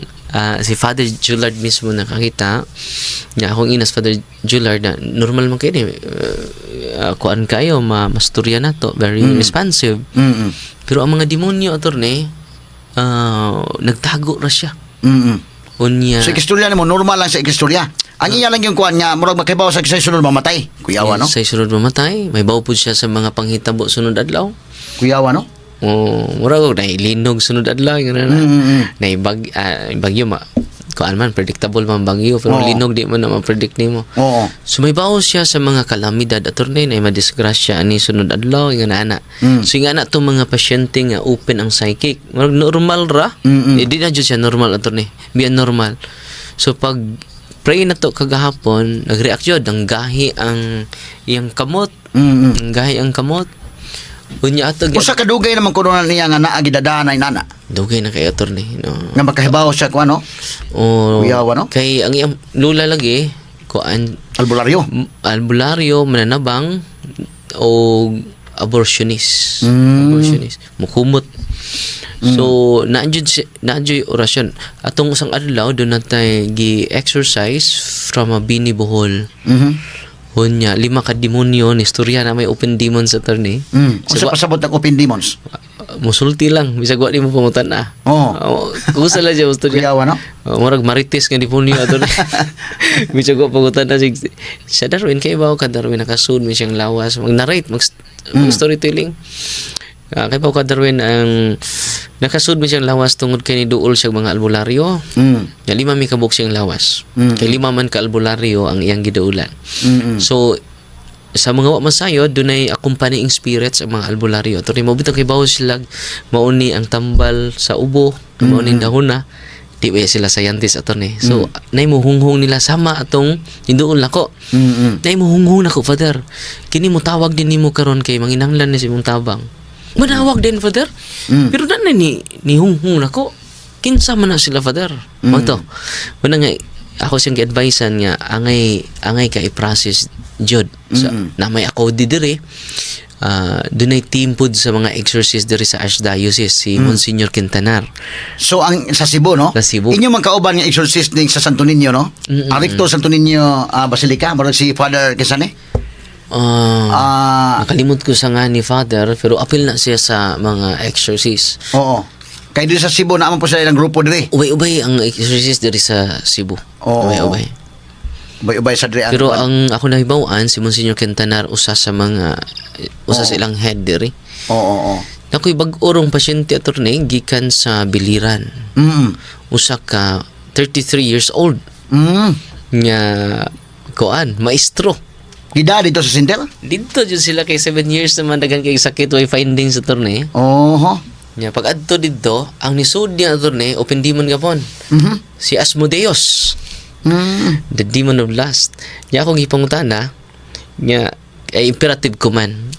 si Father Jullard mismo nakakita niya akong inas Father Jullard na normal man kayo kuan kayo masturya na to very responsive pero ang mga demonyo attorney nagtago ra siya unya sa ikistorya mo normal lang sa ikistorya ang iya lang yung kuan niya murag makibaw sa kisay sunod mamatay kuyawa no sa sunod mamatay may baw pud siya sa mga panghitabo sunod adlaw kuyawa no murag na linog sunod adlaw na bagyo kuan man predictable man bagyo pero linog di man na ma-predict nimo. So may bawo siya sa mga kalamidad attorney na madisgrasya ani sunod adlaw nga ana. So nga na tong mga pasyente nga open ang psychic. Normal ra. Di na jud siya normal attorney. Biyan normal. So pag pray na to kagahapon, nag-react jud ang gahi ang iyang kamot. Ang gahi ang kamot. Unya ato usa ka dugay naman kuno niya nga naa gidadanay nana. Dugay na kay attorney no. Nga makahibaw siya ko ano? Kuyawa no? Kay ang iyang lula lagi kuan albularyo mananabang o abortionist. Abortionist. Mukumot. So naanjud orasyon. Atong usang adlaw do natay gi-exercise from a Bini Bohol. Unya 5 ka demonyo ni istorya na may open demons attorney. Usa pasabot ang open demons. Musulti lang bisag wa nimo pamutan na. Kusa la jud istorya. Kuyawa no? Murag marites nga demonyo attorney. Bisag wa pamutan na sa Darwin kay bawo ka Darwin nakasud mi siyang lawas mag-narrate mag storytelling. Kay bawo ka Darwin ang nakasud mi siyang lawas tungod kay ni duol siya mga albularyo. Ya 5 mi kabuk siyang lawas. Kay 5 man ka albularyo ang iyang giduulan. So sa mga wa masayod dunay accompanying spirits ang mga albularyo. Tuni mo bitong kay bawo sila mauni ang tambal sa ubo, mauni dahon na. Di ba sila scientist attorney. So nay mo hunghong nila sama atong hinduol nako. Nay mo hunghong nako Father. Kini mo tawag din nimo karon kay manginahanglan ni simong tabang. Manawag din Father. Pero na ni hunghong nako. Kinsa man na sila Father. Mato. Una nga ako siyang gi-advisean nga angay ka i-process jud na may ako didiri dunay team pod sa mga exorcist diri sa Archdiocese si Monsignor Quintanar. So ang sa Cebu, no? Sa Cebu. Inyo man kauban nga exorcist ning sa Santo Niño, no? Ang rector Santo Niño Basilica, murag si Father Kesane. Nakalimot ko sa nga ni Father, pero apil na siya sa mga exorcist. Oo. Kay dito sa Cebu naman po sa ilang grupo diri. Ubay-ubay ang exorcist diri sa Cebu. Oo. Ubay-ubay. Ubay sa diri. Pero ang ako nahibawan, si Monsignor Quintanar usa sa ilang head diri. Oo. Nakoy bag-orong pasyente attorney gikan sa Biliran. Usa ka 33 years old. Nga koan, maestro. Gida dito sa Sintel? Dito jud sila kay 7 years naman dagan kay sakit way findings attorney. Oo. Nya pag adto dito, ang nisud niya attorney open demon gapon. Si Asmodeus. The demon of lust. Nya akong gipangutana nya ay imperative command.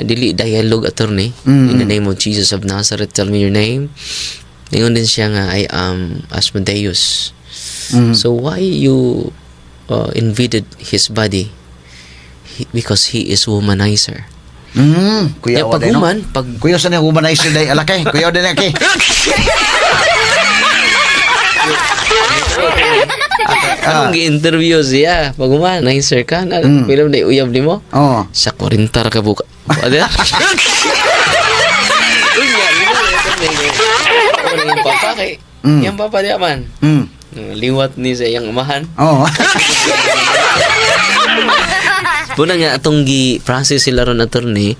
Dili dialogue attorney. In the name of Jesus of Nazareth, tell me your name. Ingon din siya nga I am Asmodeus. So why you invaded his body? Because he is womanizer. Kuya Pag woman, pag kuya sa ni womanizer day alakay. Kuya din aki. Anong gi-interview siya? Pag womanizer ka, film na uyab ni mo? Oo. Sa 40 ka buka. Ada? Yung papa kay yung papa niya man. Liwat ni sa iyang amahan. Oo. Puna nga atong gi-process sila ron attorney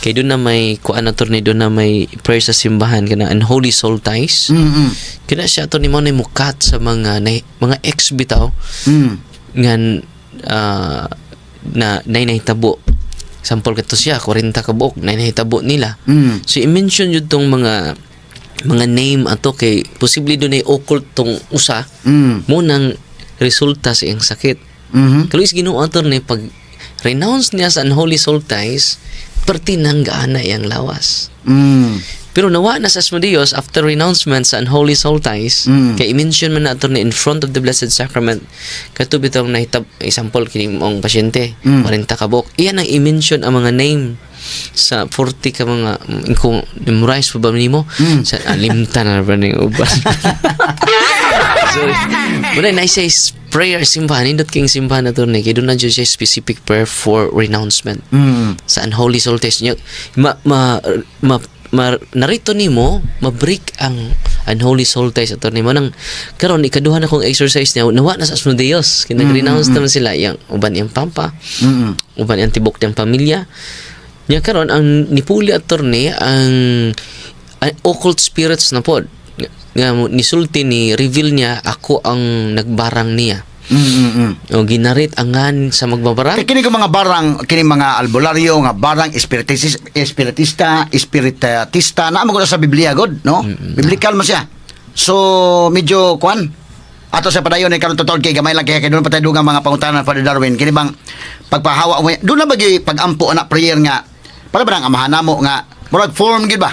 kay doon na may kuan attorney doon na may prayer sa simbahan kana unholy soul ties. Kina siya attorney mo na mukat sa mga ex bitaw nga na nahitabo. Sample kato siya 40 ka buok nahitabo nila. So i-mention yun tong mga name ato kay posible doon ay occult tong usa mo nang resulta sa iyang sakit. Kaluis Ginoo attorney pag renounce niya sa unholy soul ties, pertinang gaana iyang lawas. Pero nawa na sa Asmodeus after renouncement sa unholy soul ties, kay i-mention man na attorney in front of the Blessed Sacrament, kato bitong nahitab, example, kini mong pasyente, 40 kabok, iyan ang i-mention ang mga name sa 40 ka mga, kung memorize pa ba nimo sa alimta na ba ng uban. So, muna na siya prayer simbahan, indot king simbahan na to na, kaya doon na siya specific prayer for renouncement sa unholy soul ties niya. Narito nimo ma-break ang unholy soul ties ato nimo nang karon ikaduha na kong exercise niya nawa na sa Asmodeus kinag-renounce naman sila yang uban yang pampa uban yang tibok yang pamilya nya karon ang nipuli attorney ang occult spirits na pod nga nisulti ni reveal niya ako ang nagbarang niya. O ginarit angan sa magbabarang. Kini ko mga barang, kini mga albularyo nga barang espiritista na mo sa Biblia god, no? Biblical man siya. So medyo kwan ato sa padayon ni karon totoo kay gamay lang kay doon patay dugang mga pangutanan Father Darwin kini bang pagpahawa mo doon na bagi pagampo anak prayer nga para barang amahan namo nga murag form gid ba?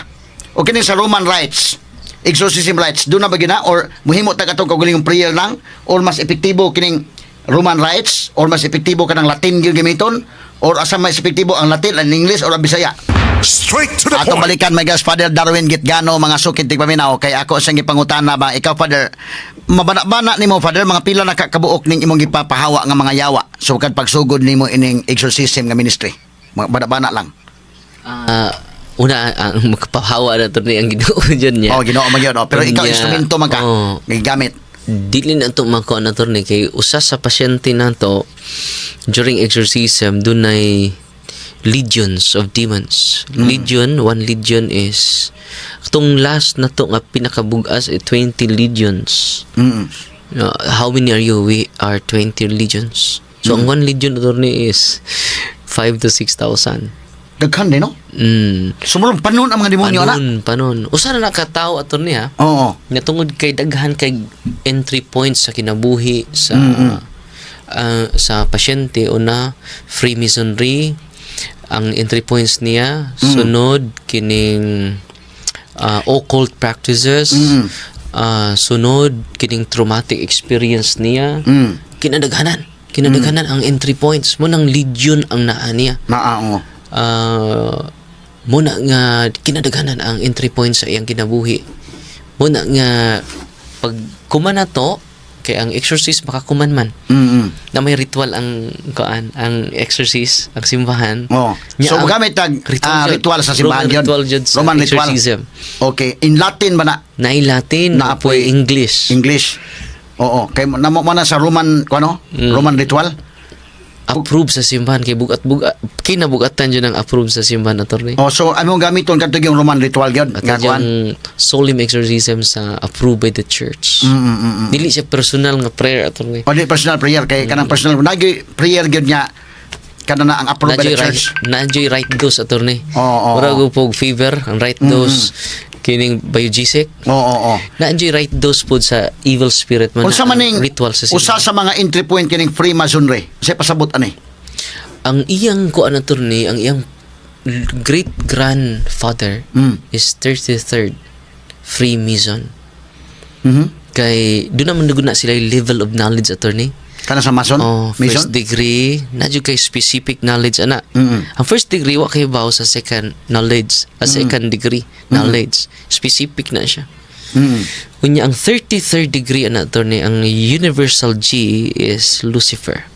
O kini sa Roman rites exorcism rites doon na ba gina or muhimo ta katong kaugalingong prayer lang or mas epektibo kining Roman rites or mas epektibo kanang Latin gyud gamiton or asa mas epektibo ang Latin ang English or ang Bisaya. Straight to the Atong point. balikan my guys Father Darwin Gitgano mga sukit tigpaminaw kay ako sang gipangutana ba ikaw Father mabana-bana nimo Father mga pila na kabuok ning imong gipapahawa nga mga yawa so kad pagsugod nimo ining exorcism nga ministry bana-bana lang. Una ang magpapahawa na ito ang Ginoo dyan niya. Ginoo man yun. Pero ikaw instrumento man ka. Gamit. Dili na ito mako na ito kay usa sa pasyente na to during exorcism dunay legions of demons. One legion is itong last na to nga pinakabugas 20 legions. How many are you? We are 20 legions. So ang 1 legion na to is 5 to 6,000. Daghan din, no? Sumurong panon ang mga demonyo na? Panon. Usa na nakatawo ato niya. Oo. Natungod kay daghan kay entry points sa kinabuhi sa pasyente. Una, Freemasonry. Ang entry points niya. Sunod, kining occult practices. Sunod, kining traumatic experience niya. Kinadaghanan ang entry points mo nang legion ang naa niya. muna nga kinadaghanan ang entry point sa iyang kinabuhi. Muna nga pag kumana to kay ang exorcist makakuman man na may ritual ang exorcist, ang simbahan. Oh. Nya So ang gamit tag ritual sa simbahan Roman yun. ritual jud sa Roman ritual. exorcism. Okay, in Latin ba na? Na Latin, na Naapoy English. English. Oo, kay namo man na sa Roman kuno? Roman ritual. Approve sa simbahan kay bugat-bugat kinabugatan jud ang approve sa simbahan attorney. Oh, so among gamiton kadto yung Roman ritual gyud At nga kuan. yung solemn exorcism sa approved by the church. Dili siya personal nga prayer attorney. O di personal prayer kay kanang personal nagi prayer gyud nga kana na ang approved by the church. Nandiyo right dose attorney. Oo. Mura go pog fever ang right dose kining biogesic. Oo. Nandiyo right dose pod sa evil spirit man. Unsa ang man ning ritual sa usa simbahan. sa mga entry point kining Freemasonry. Say pasabot ani. Ang iyang kuan attorney, ang iyang great grandfather is 33rd Freemason. Kay doon naman dugod na sila yung level of knowledge attorney. Kana sa Mason? First degree, na jud kay specific knowledge ana. Ang first degree wa kay bawo sa second knowledge, second degree knowledge. Specific na siya. Unya ang 33rd degree ana attorney, ang universal G is Lucifer.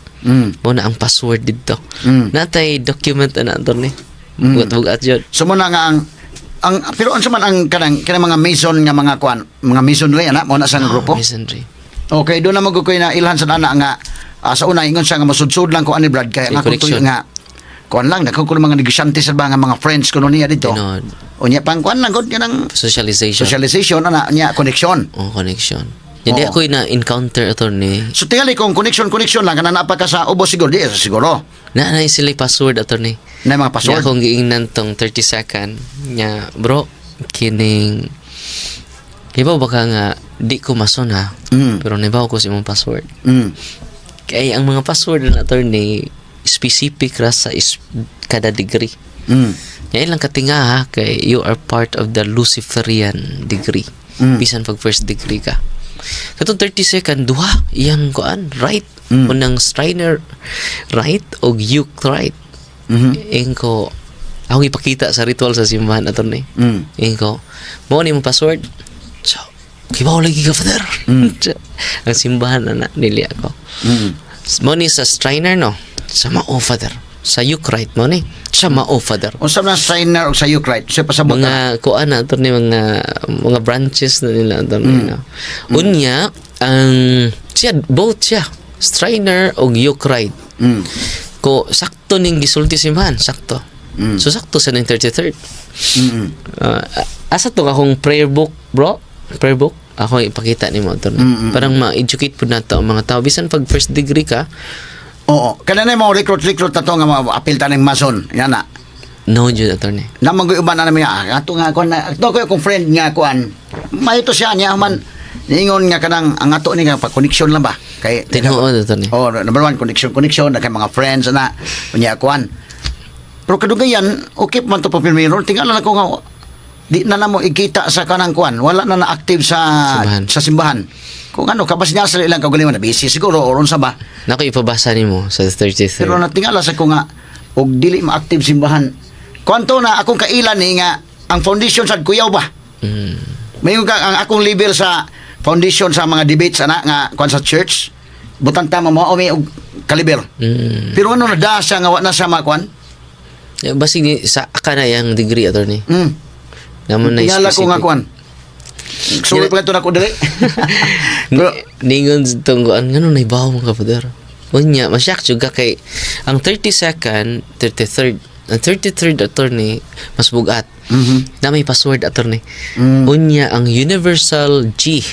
Mo na ang password dito. Natay document ana attorney. Bugat-bugat jud. So mo na nga ang pero unsa man ang kanang mga Mason nga mga kuan, mga Masonry ana mo na sa grupo? Masonry. Okay, doon na magkukoy na ilhan sa ana nga sa una ingon siya nga masudsud lang ko ani Brad kay nga Connection. nga kuan lang nakon mga negosyante sa mga friends kuno niya dito. Tinod. Unya pang kuan lang gud kanang Socialization. socialization ana nya connection. Connection. Hindi Oo. ako na-encounter attorney. So tingali kung connection lang kana naa pa ka sa ubo siguro di siguro. Na sila password attorney. Na mga Kaya password. akong giingnan tong 30 second nya bro kining ibaw baka nga di ko mason ha pero nibaw ko si mong password kaya ang mga password na attorney specific ra sa kada degree kaya lang katinga ha kay you are part of the Luciferian degree bisan pag first degree ka katong 30 second duha iyang kuan right unang Steiner right o Yuke right Engko ako ipakita sa ritual sa simbahan attorney. Engko mo ni mo password. So, kibaw lagi ka father. Ang simbahan na nili ako. Mo ni sa Steiner no. Sa mao father. Sa Eucharist mo ni. Sa mao father. Unsa man Steiner o sa Eucharist? Say pasabot na. Mga kuan na attorney mga branches na nila attorney no. Unya ang both siya. Steiner o Eucharist. Ko sakto ning gisulti simbahan, sakto. So sakto sa ning 33rd. Asa to akong prayer book, bro? Prayer book. Ako ipakita nimo to. Parang ma-educate pud nato ang mga tao bisan pag first degree ka. Oo. Kana na mo recruit na to nga apil ta ning Mason. Yan na. No jud attorney. Namang uban na namin ato nga kuan na ato ko yung friend nga kuan. Mahito siya niya man ningon nga kanang ang ato ni nga pa connection lang ba kay Tinuod attorney. oh number one connection na kay mga friends na unya kuan. Pero kadugayan okay man to papilmero tingala na ko nga di na namo ikita sa kanang kuan wala na na-active sa simbahan. Kung ano kabas niya sa ilang kaugalingon na busy siguro oron sa ba. Nako ipabasa nimo sa 33rd. Pero natingala sa ko nga og dili ma-active simbahan. Kwanto na akong kailan ni nga ang foundation sa kuyaw ba? Mayon ka ang akong level sa foundation sa mga debates ana nga kuan sa church. Butang tama mo umi og kaliber. Pero ano na da siya nga wa na siya makuan? Basig ni sa kana yang degree attorney. Naman na Tingala ko nga specific. kuan. Sorry pala ito na ko dali. Pero Ningon itong kuan ngano na ibaw mga father. Unya masyak juga kay ang 32nd, 33rd, ang 33rd attorney mas bugat. Na may password attorney. Unya ang universal G.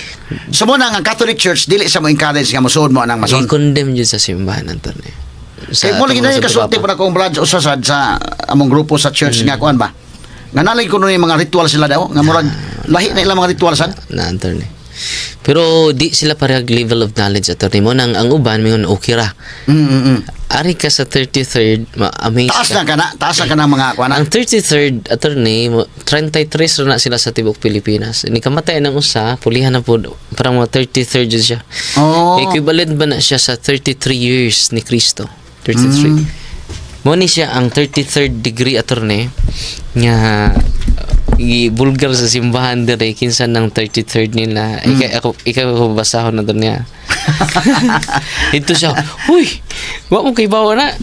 so mo na nga Catholic Church dili sa mo encourage nga mosuod mo anang mason. I-condemn yun sa simbahan attorney. Kay mo lagi na kasulti pa akong branch usasad sa among grupo sa church nga kuan ba. Nga nalig ko yung mga ritual sila daw nga murag lahi na ilang mga ritual sad. Na attorney. Pero di sila parehag level of knowledge attorney mo nang ang uban mingon okay ra. Ari ka sa 33rd ma-amaze Taas na ka na mga kuan. ang 33rd attorney 33 ra na sila sa tibok Pilipinas. Ni kamatay nang usa, pulihan na po parang mga 33rd jud siya. Oh. Equivalent ba na siya sa 33 years ni Kristo? 33. Mo ni siya ang 33rd degree attorney nga vulgar sa simbahan dire kinsa ng 33rd nila. Ikaw basahon na doon niya. Ito siya. Uy, wa mo kay bawa na.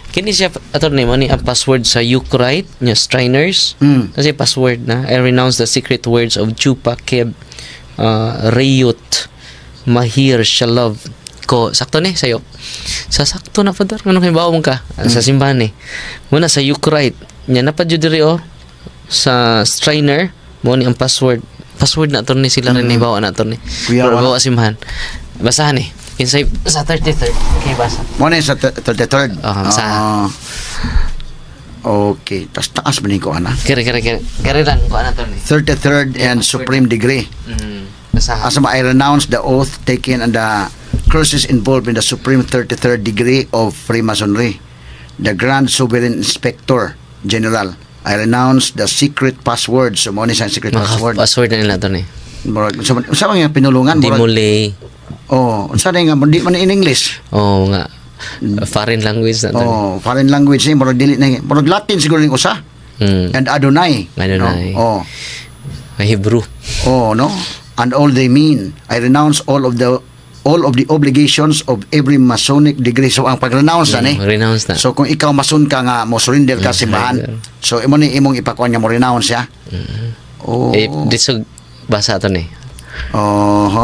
Kini siya attorney mo ni ang password sa Eucharist nya Shriners. Kasi password na I renounce the secret words of Chupa Keb Reyut Mahir Shalov ko sakto ni sayo. Sa sakto na padar ngano kay bawo ka sa simbahan ni. Muna sa Eucharist nya napad jud diri sa Shriner mo ni ang password na attorney sila rin ni bawa na attorney. Kuya, Pero bawa simbahan. Basahan ni. Kinsay sa 33rd. Okay, basa. Mo na sa 33rd. Basahan. Okay, taas ba ni ko ana? Kere lang ko ana to ni. 33rd and supreme degree. Basahan. As I renounce the oath taken and the curses involved in the supreme 33rd degree of Freemasonry, the Grand Sovereign Inspector General, I renounce the secret passwords. So, mo ni sa secret password. Password na nila to ni. Sa mga pinulungan? Dimule. Unsa na nga, di man in English. Nga. Foreign language na to. Foreign language ni, murag dili na, murag Latin siguro ning usa. And Adonai. Adonai. No? Hebrew. No? And all they mean. I renounce all of the obligations of every Masonic degree. So ang pag-renounce na ni. Renounce na. So kung ikaw mason ka nga mo surrender ka simbahan. So imo ni imong ipakuan niya mo renounce ya. Dito basa to ni.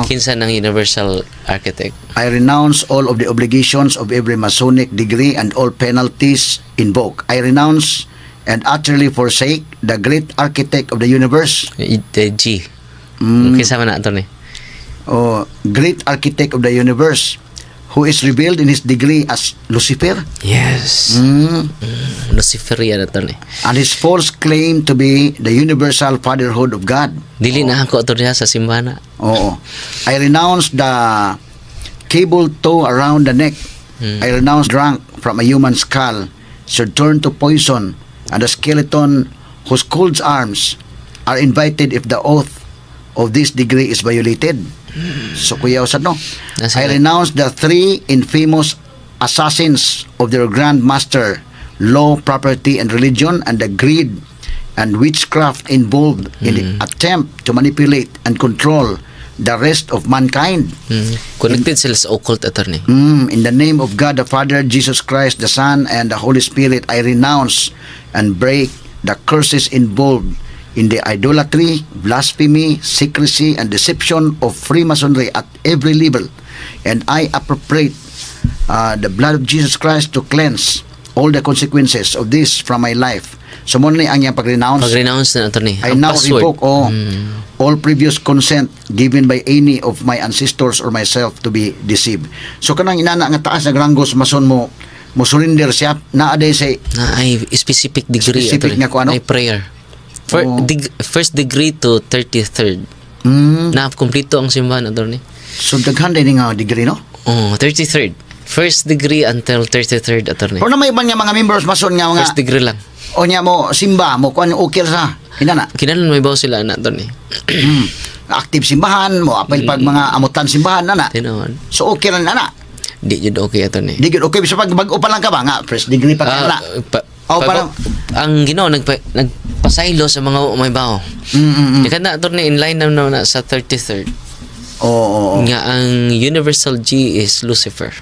Kinsa ng Universal Architect. I renounce all of the obligations of every Masonic degree and all penalties invoked. I renounce and utterly forsake the great architect of the universe. The G. Kinsa man na to ni. Great architect of the universe, who is revealed in his degree as Lucifer. Yes. Lucifer yan to ni. And his false claim to be the universal fatherhood of God. Dili na ako to diha sa simbahan. I renounce the cable toe around the neck. I renounce drunk from a human skull should turn to poison, and the skeleton whose cold arms are invited if the oath of this degree is violated. So kuya usad no. I renounce the three infamous assassins of their grand master, law, property, and religion, and the greed and witchcraft involved in the attempt to manipulate and control the rest of mankind. Connected sila sa occult attorney. In the name of God the Father, Jesus Christ the Son, and the Holy Spirit, I renounce and break the curses involved in the idolatry, blasphemy, secrecy, and deception of Freemasonry at every level. And I appropriate the blood of Jesus Christ to cleanse all the consequences of this from my life. So muna ni ang iyang pag-renounce. Pag-renounce na attorney. I now revoke all previous consent given by any of my ancestors or myself to be deceived. So kanang inana nga taas na granggos mason mo surrender siya na aday say na ay specific degree specific nga ko ano? Ay prayer. First degree to 33rd. Na kompleto ang simbahan attorney. So daghan din nga degree no? 33rd. First degree until 33rd attorney. Pero na may ibang nga mga members mason nga mga first degree lang. O niya mo simba mo kuan okay sa hinana. Kinalan may bawo sila na attorney. Active simbahan mo apil pag mga amutan simbahan na. Tinuod. So okay ra na. Di jud okay attorney. Di jud okay sa pag bag-o pa lang ka ba nga first degree pa ka na. Parang ang Ginoo nagpasaylo sa mga may bawo. Di kada attorney in line na sa 33rd. Nga ang Universal G is Lucifer.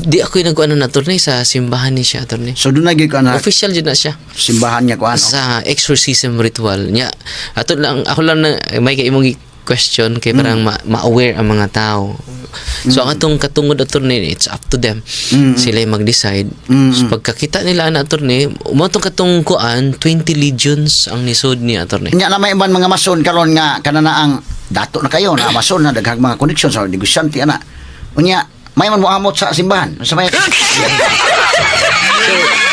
Di ako yung nag-ano na attorney sa simbahan ni siya attorney. So doon naging ka na official dyan na siya. Simbahan niya ko ano? Sa exorcism ritual niya. Ako lang na may kaimong question kay parang ma-aware ang mga tao. So ang atong katungod attorney, it's up to them. Sila yung mag-decide. So pagkakita nila na attorney, umotong katong kuan 20 legions ang nisod ni attorney. Nya na may ibang mga mason karon nga kanana ang dato na kayo na mason na daghang mga connection sa negosyante ana. Unya may man mo amot sa simbahan. Sa may So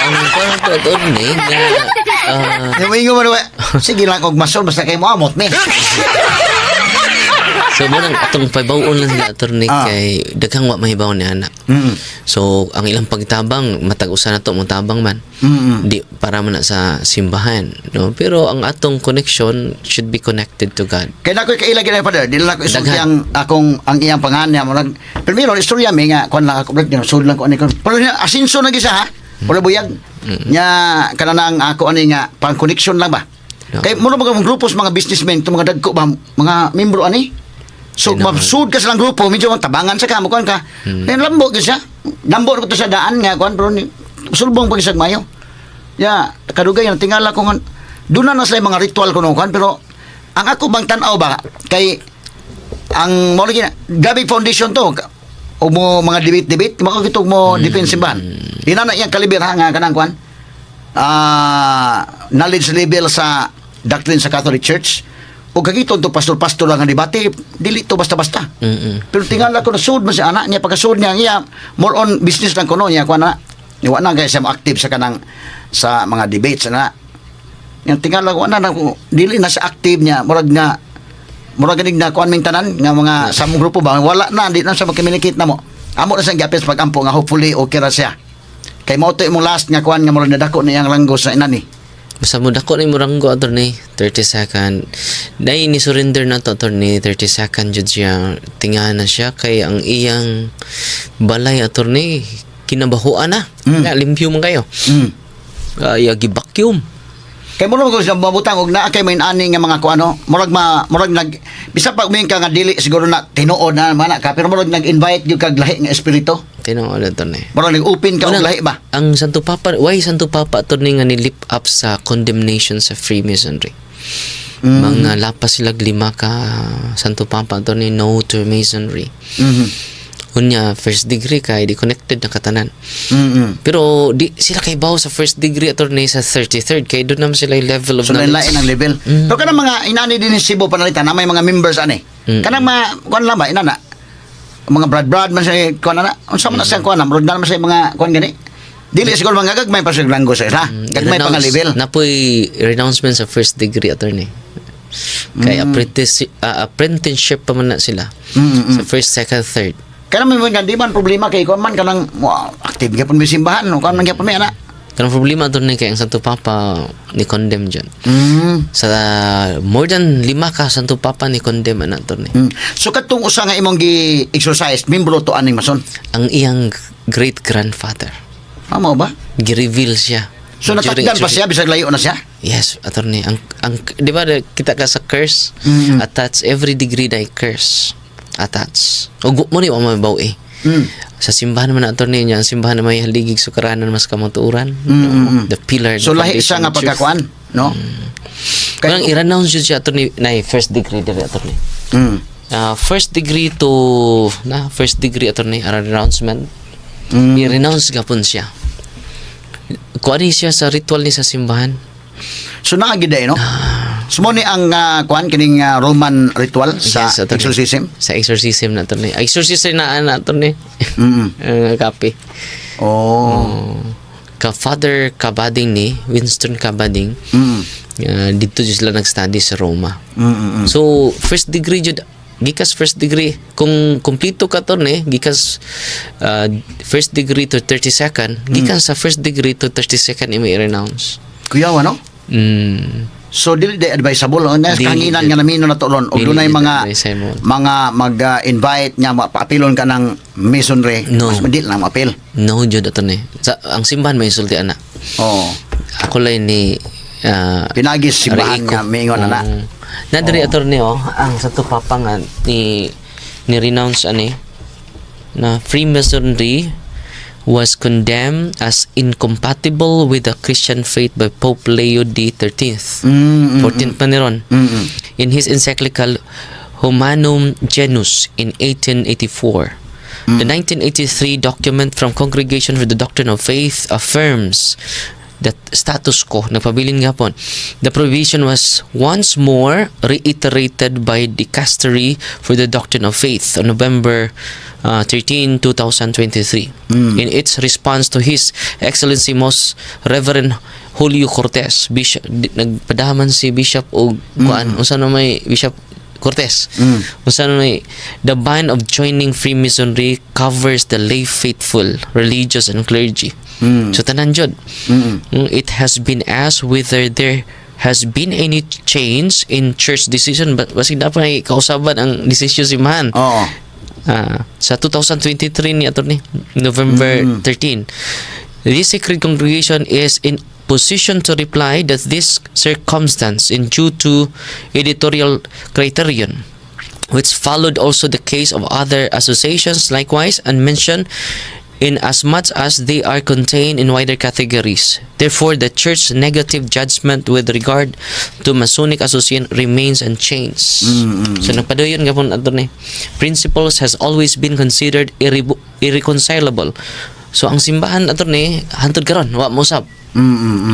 ang kuan to attorney nga sige lang og mason basta kay mo amot ni. So mo nang atong pabawon lang sila attorney kay daghang wa mahibaw ni anak. So ang ilang pagtabang matag usa na to mong tabang man. Di para man na sa simbahan, no? Pero ang atong connection should be connected to God. Kaya na ko kaila gina father, dili na ko isulti ang iyang pangan niya mo. Primero istorya mi nga kon lang ako bro, sud lang ko ani kon. Pero asinso na gisa ha. Wala buyag. Nya kanang ako ani nga pang connection lang ba. No. Kay mura mga grupos mga businessmen to mga dagko ba mga membro ani. So Ay, naman. mabsud ka silang grupo medyo ang tabangan sa kamo kuan ka. Then lambo ka siya. Lambo ko to sa daan nga kuan pero sulbong pag isag mayo. Ya kadugay ang tingala ko nga doon na sila mga ritual kuno kuan pero ang ako bang tan-aw ba kay ang mo lagi gabi foundation to o mo mga debate makakitog mo defensive ban. Di na iyang kaliber ha nga kanang kuan. Knowledge level sa doctrine sa Catholic Church o kagiton to pastor lang ang debate dili to basta-basta. Pero tingala ko na sud man si anak niya pagkasud niya more on business lang kuno niya kuan na wa na guys mo active sa kanang sa mga debates na yang tingala ko na dili na sa active niya murag ganig na kuan ming tanan nga mga samong grupo ba wala na di na sa mag-communicate na mo amo na sa gyapes pag-ampo nga hopefully okay ra siya kay mao to imong last nga kuan nga murag nadako na yang langgo sa inani. Basta mo dako ni Muranggo attorney 30 second. Dai ni surrender na to attorney 30 second jud siya. Tingahan na siya kay ang iyang balay attorney kinabahuan na. Nga limpyo man kayo. Kaya gi-vacuum. Kay murag ko sa mabutang og naa kay may ani nga mga kuano murag nag bisa pa umin ka nga dili siguro na tinuod na mana ka pero murag nag-invite gyud kag lahi nga espiritu. Tinoo attorney. Murag nag-open ka og lahi ba? Ang Santo Papa, why Santo Papa attorney nga ni-lip up sa condemnation sa Freemasonry? Mga lapas sila 5 ka Santo Papa attorney no to Masonry. Unya first degree kay di connected na katanan. Pero di sila kay bawo sa first degree attorney sa 33rd kay doon naman sila yung level of So lain ang level. Pero kanang mga inani din ni Cebu panalitan na may mga members ani. Kanang mga kuan lang ba inana? Mga brad man sa kuan na. Unsa man na sa kuan na murag na man sa mga kuan gani. Dili siguro mga gagmay pa sa langgo sa isa. Gagmay pa nga level. Napoy renouncement sa first degree attorney. Kay apprenticeship pa man na sila. Sa first, second, third. Kaya may mga di man problema kay kuan man kanang active gyapon may simbahan no kuan man gyapon may ana. Kanang problema attorney kay ang Santo Papa ni condemn dyan. Sa more than 5 ka Santo Papa ni condemn ana attorney. So katong usa nga imong gi-exercise membro to aning mason. Ang iyang great grandfather Amo ba? gi-reveal siya. So natakdan pa siya bisag layo na siya. Yes, attorney. Ang di ba kita ka sa curse? Attach every degree na curse. Attach. Ug mo ni wa mabaw eh. Sa simbahan naman na attorney niya, ang simbahan na may haligig sukaranan mas kamatuuran. The pillar. So lahi siya nga pagkakuan, no? Kaya i-renounce yun siya attorney na first degree diri attorney. First degree attorney renouncement. I-renounce gapon siya. Kuani siya sa ritual ni sa simbahan. So naagiday no? Sumo ni ang kuan kining Roman ritual sa Yes, attorney. exorcism. Sa exorcism na attorney. Exorcism na attorney. Kape. Ka Father Cabading ni Winston Cabading. Dito sila nag-study sa Roma. So first degree jud gikas first degree kung kumpleto ka to gikas first degree to 32nd gikan sa first degree to 32nd imo i-renounce. Kuyawa no? So dili di advisable na kanginan nga namino na tulon og dunay mga mag-invite nya mapaapilon ka ng masonry. No. Mas madil na maapil. No jud attorney. Sa ang simbahan may insulti ana. Ako lang ni pinagis simbahan nga mingon ana. Nadiri attorney ang Santo Papa nga ni renounce ani na Freemasonry was condemned as incompatible with the Christian faith by Pope Leo XIII. 14 pa ni ron. In his encyclical Humanum Genus in 1884. The 1983 document from Congregation for the Doctrine of Faith affirms that status quo, nagpabilin nga po. The provision was once more reiterated by Dicastery for the Doctrine of Faith on November 13, 2023. In its response to His Excellency Most Reverend Julio Cortez, Bishop, nagpadaman si Bishop o kuan, unsa na may Bishop Cortez. Unsa na may the ban of joining Freemasonry covers the lay faithful, religious and clergy. So tanan jud. It has been asked whether there has been any change in church decision but basig na pa kausaban ang desisyon si man. Sa 2023 ni attorney November 13 This sacred congregation is in position to reply that this circumstance is due to editorial criterion, which followed also the case of other associations likewise and mentioned in as much as they are contained in wider categories. Therefore, the Church's negative judgment with regard to Masonic association remains unchanged. So, nagpadayon nga po na principles has always been considered irreconcilable. So, ang simbahan attorney, hantod karon wa mo usab.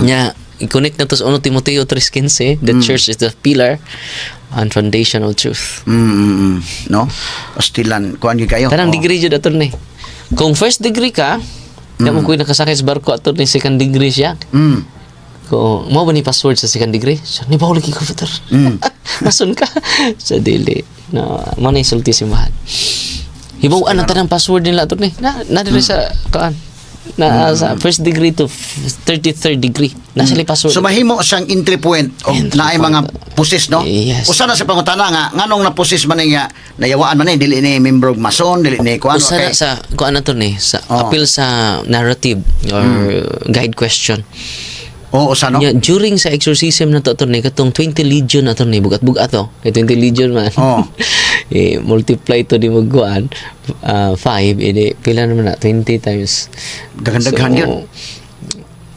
Nya, i-connect na to sa 1 Timoteo 3:15, the Church is the pillar and foundation of truth. No? Pastilan, kuan gyud kayo. Tanang degree jud attorney. Kung first degree ka, di mo ko'y nakasakay sa barko ato ni second degree siya. Kung mo ba ni password sa second degree? So, ni bawal lagi computer. Masun ka. Sa dili. No, mo na isulti simbahan. Hibawaan na tanang password nila ato ni. Na dili sa kaan. Sa first degree to 33rd degree. Nasa li password. So mahimo siyang entry point o naay mga pusis, no? Yes. Usa na sa pangutana nga nganong na pusis man nga nayawaan man dili ni membro mason, dili ni kuan. Usa na sa kuan ato ni sa appeal sa narrative or guide question. Oo, usa no? Yeah, during sa exorcism na to attorney katong 20 legion attorney bugat-bugat to. Kay 20 legion man. Multiply to di magkuan 5 pila naman na 20 times. Daghan-daghan yun.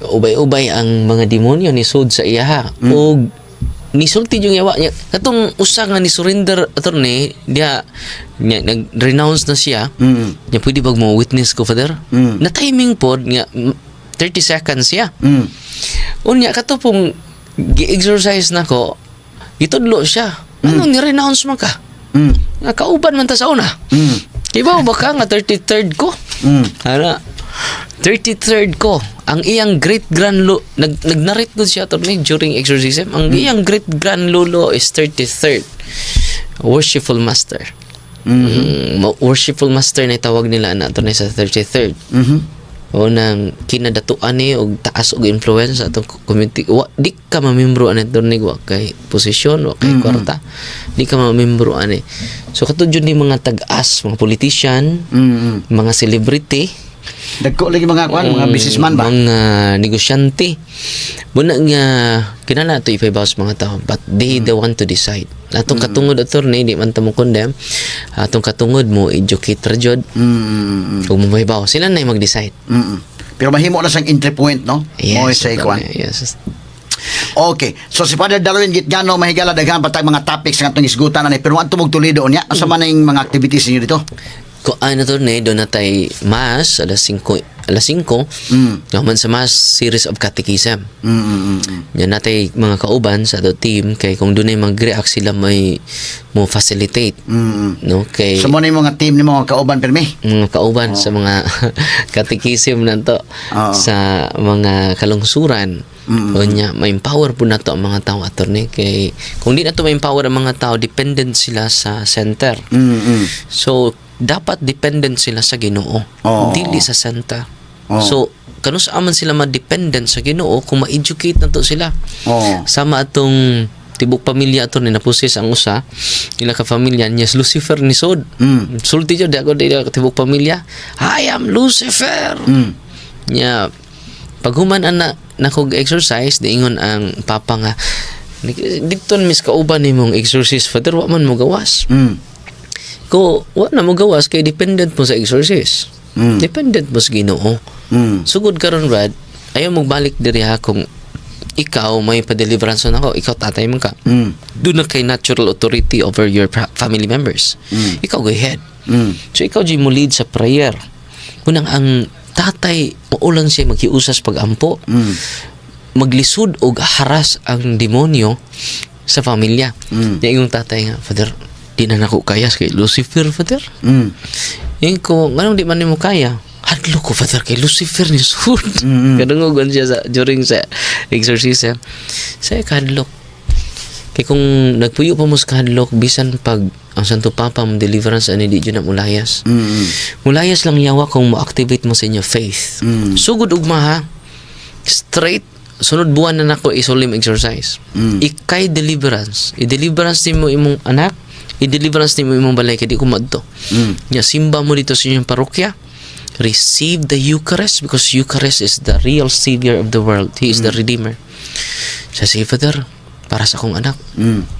Ubay-ubay ang mga demonyo ni sud sa iya o nisulti yung yawa niya katong usa nga ni surrender attorney dia nag-renounce na siya. Nya pwede bag mo witness ko father na timing pod nga 30 seconds siya. Unya kato pong gi-exercise nako itudlo siya. Anong ni-renounce man ka? Nakauban man ta sa una. Iba ba ka nga 33rd ko? Ana 33rd ko. Ang iyang great grand nag-narrate doon siya during exorcism. Ang iyang great grand lolo is 33rd. Worshipful master. Worshipful master na tawag nila na ito sa 33rd. O nang kinadatuan ni og taas og influence sa atong community. Di ka mamembro ani doon wa kay posisyon wa kay kwarta. Di ka mamembro ani. So katudyo ni mga tag-as, mga politician, mga celebrity, dagko lagi mga kuan, mga businessman ba? Mga negosyante. Buna nga kinala to ipabawas mga tao, but they the want to decide. Atong katungod attorney di man ta mo condemn. Atong katungod mo educate ra jud. Kung mo mahibaw sila na mag-decide. Pero mahimo na sang entry point, no? Yes, Mo say kuan. yes. Okay. So si Father Darwin Gitgano mahigala daghan patag mga topics nga atong isgutan ani pero adto mog tulido nya asa man ning mga activities niyo dito? Ko ano to ne doon natay mass alas 5 naman sa mass series of catechism. Yan natay mga kauban sa ato team kay kung doon ay mag-react sila may mo facilitate. No kay so mo na yung mga team ni mga kauban permi mga kauban sa mga catechism nanto sa mga kalungsuran. Nya ma-empower po na to ang mga tao attorney kay kung di na to ma-empower ang mga tao dependent sila sa center. So dapat dependent sila sa Ginoo, dili sa center. So kanus aman sila ma-dependent sa Ginoo kung ma-educate na to sila. Sama atong tibok pamilya ato ni napusis ang usa ila ka pamilya niya Lucifer ni Sod. Sulti jud ako di tibok pamilya. I am Lucifer. Nya paghuman ana nakog exercise diingon ang papa nga dikton mis kauban nimong exorcist father wa man mo gawas. Ko wa na mo gawas kay dependent mo sa exorcist. Dependent mo sa Ginoo. Sugod karon Brad, ayaw mo balik diri ha kung ikaw may pa-deliverance nako, ikaw tatay man ka. Do na kay natural authority over your family members. Ikaw go ahead. So ikaw di mo lead sa prayer. Kunang ang tatay maulang siya maghiusas pag-ampo. Maglisod og haras ang demonyo sa pamilya. Yung tatay nga, Father, di na nako kaya kay Lucifer, Father. Yung ko, anong di man mo kaya? Hadlo ko, Father, kay Lucifer ni Sud. Kadungogan siya during sa exorcism. Saya kahadlok. Kay kung nagpuyo pa mo sa kahadlok, bisan pag ang Santo Papa mo deliverance ani di dyan na mulayas. Mulayas lang yawa kung mo-activate mo sa inyo faith. Sugod ugma ha, straight, sunod buwan na nako isolim exercise. Ikay deliverance. I-deliverance mo imong anak, i-deliverance mo imong balay kay di ko madto. Nya simba mo dito sa inyong parokya, receive the Eucharist because Eucharist is the real Savior of the world. He is the Redeemer. Siya si Father, para sa akong anak.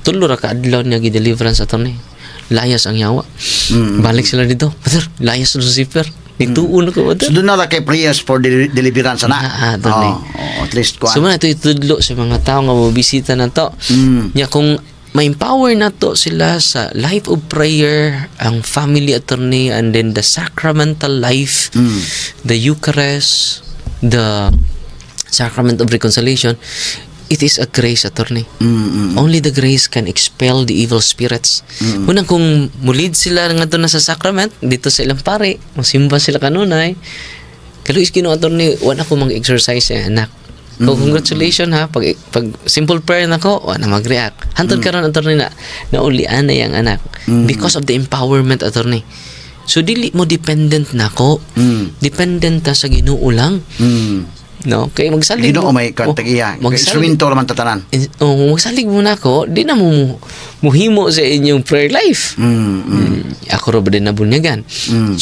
Tulo ra ka adlaw niya gi-deliverance ato ni. Layas ang yawa. Balik sila dito. Father, layas na si Father. Nituon ko, Father. So doon na lang kay prayers for deliverance na. Doon eh. At least kuan. So man ito itudlo sa mga tao nga mabisita na to. Nya kung ma-empower na to sila sa life of prayer, ang family attorney, and then the sacramental life, the Eucharist, the sacrament of reconciliation, it is a grace, attorney. Only the grace can expel the evil spirits. Unang kung mulid sila nga to na sa sacrament, dito sa ilang pare, masimba sila kanunay, kaluis Ginoo, attorney, wala ko mag-exercise anak. So, congratulations ha. Pag simple prayer na ko, wala mag-react. Hantod karon attorney na naulian na yung anak. Because of the empowerment, attorney. So, dili mo dependent na ko. Dependent ta sa Ginoo lang. No? Kaya magsalig Ginoo may kontak iya. Instrumento naman tatanan. Magsalig mo na ko, di na mo muhimo sa inyong prayer life. Ako ro ba din nabunyagan.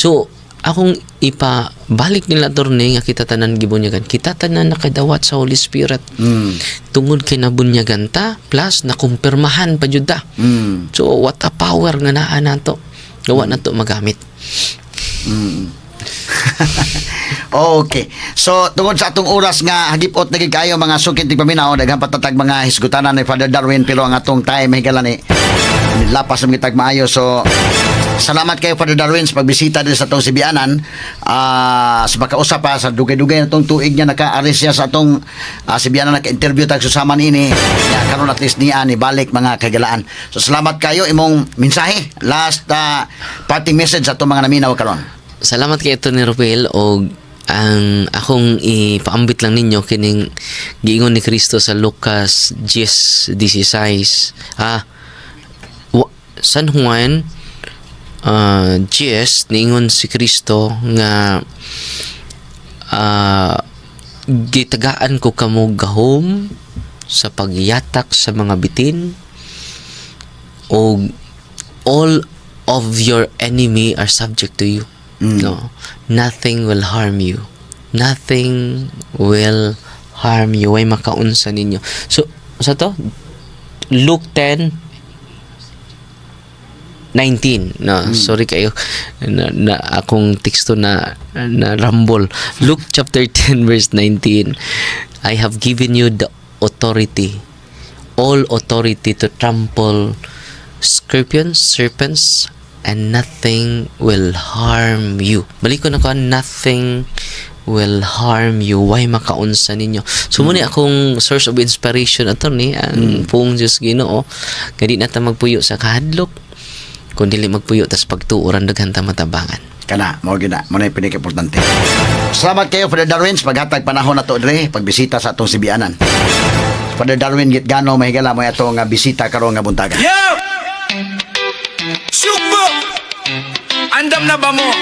So, akong ipabalik nila attorney nga kita tanan gibunyagan. Kita tanan nakadawat sa Holy Spirit. Tungod kay nabunyagan ta, plus nakumpirmahan pa jud ta. So, what a power nga naa nato. Gawa na to magamit. Okay. So, tungod sa atong oras nga hagipot na gid kayo mga sukit tig paminaw, daghang patatag mga hisgutanan ni Father Darwin, pero ang atong time higala ni lapas ng kitag maayo. So, salamat kayo Father Darwin sa pagbisita din sa atong Sibianan. Sa pagkausap pa sa dugay-dugay na itong tuig niya naka-aris siya sa atong Sibianan, naka-interview tag susaman ini. Karon at least niya ni balik mga kagalaan. So, salamat kayo, imong mensahe, last parting message sa atong mga naminaw karon. Salamat kay ito ni Rupel, o ang akong ipaambit lang ninyo kining giingon ni Kristo sa Lucas 10:16. San Juan 10 niingon si Kristo nga gitagaan ko kamo gahom sa pagyatak sa mga bitin, o all of your enemy are subject to you. No, nothing will harm you. Nothing will harm you. Way makaunsa ninyo. So, sa to? Luke 10:19. No, sorry kayo. Na akong teksto na rambol. Luke chapter 10 verse 19. I have given you the authority, all authority to trample scorpions, serpents, and nothing will harm you. Balik ko na ko, nothing will harm you. Why makaunsa ninyo? So, muna akong source of inspiration, attorney, ang pong Diyos Ginoo. Kadi na ta magpuyo sa kahadlok. Kung dili magpuyo, tas pagtuuran, daghan ta matabangan. Kana, mo gina, mo na yung pinaka-importante. Salamat kayo, Father Darwin, sa paghatag panahon na to, Dre, pagbisita sa atong Sibianan. Father Darwin, gitgano, mahigala mo itong bisita karon nga buntaga. Yo! Shubo! Andam na ba mo?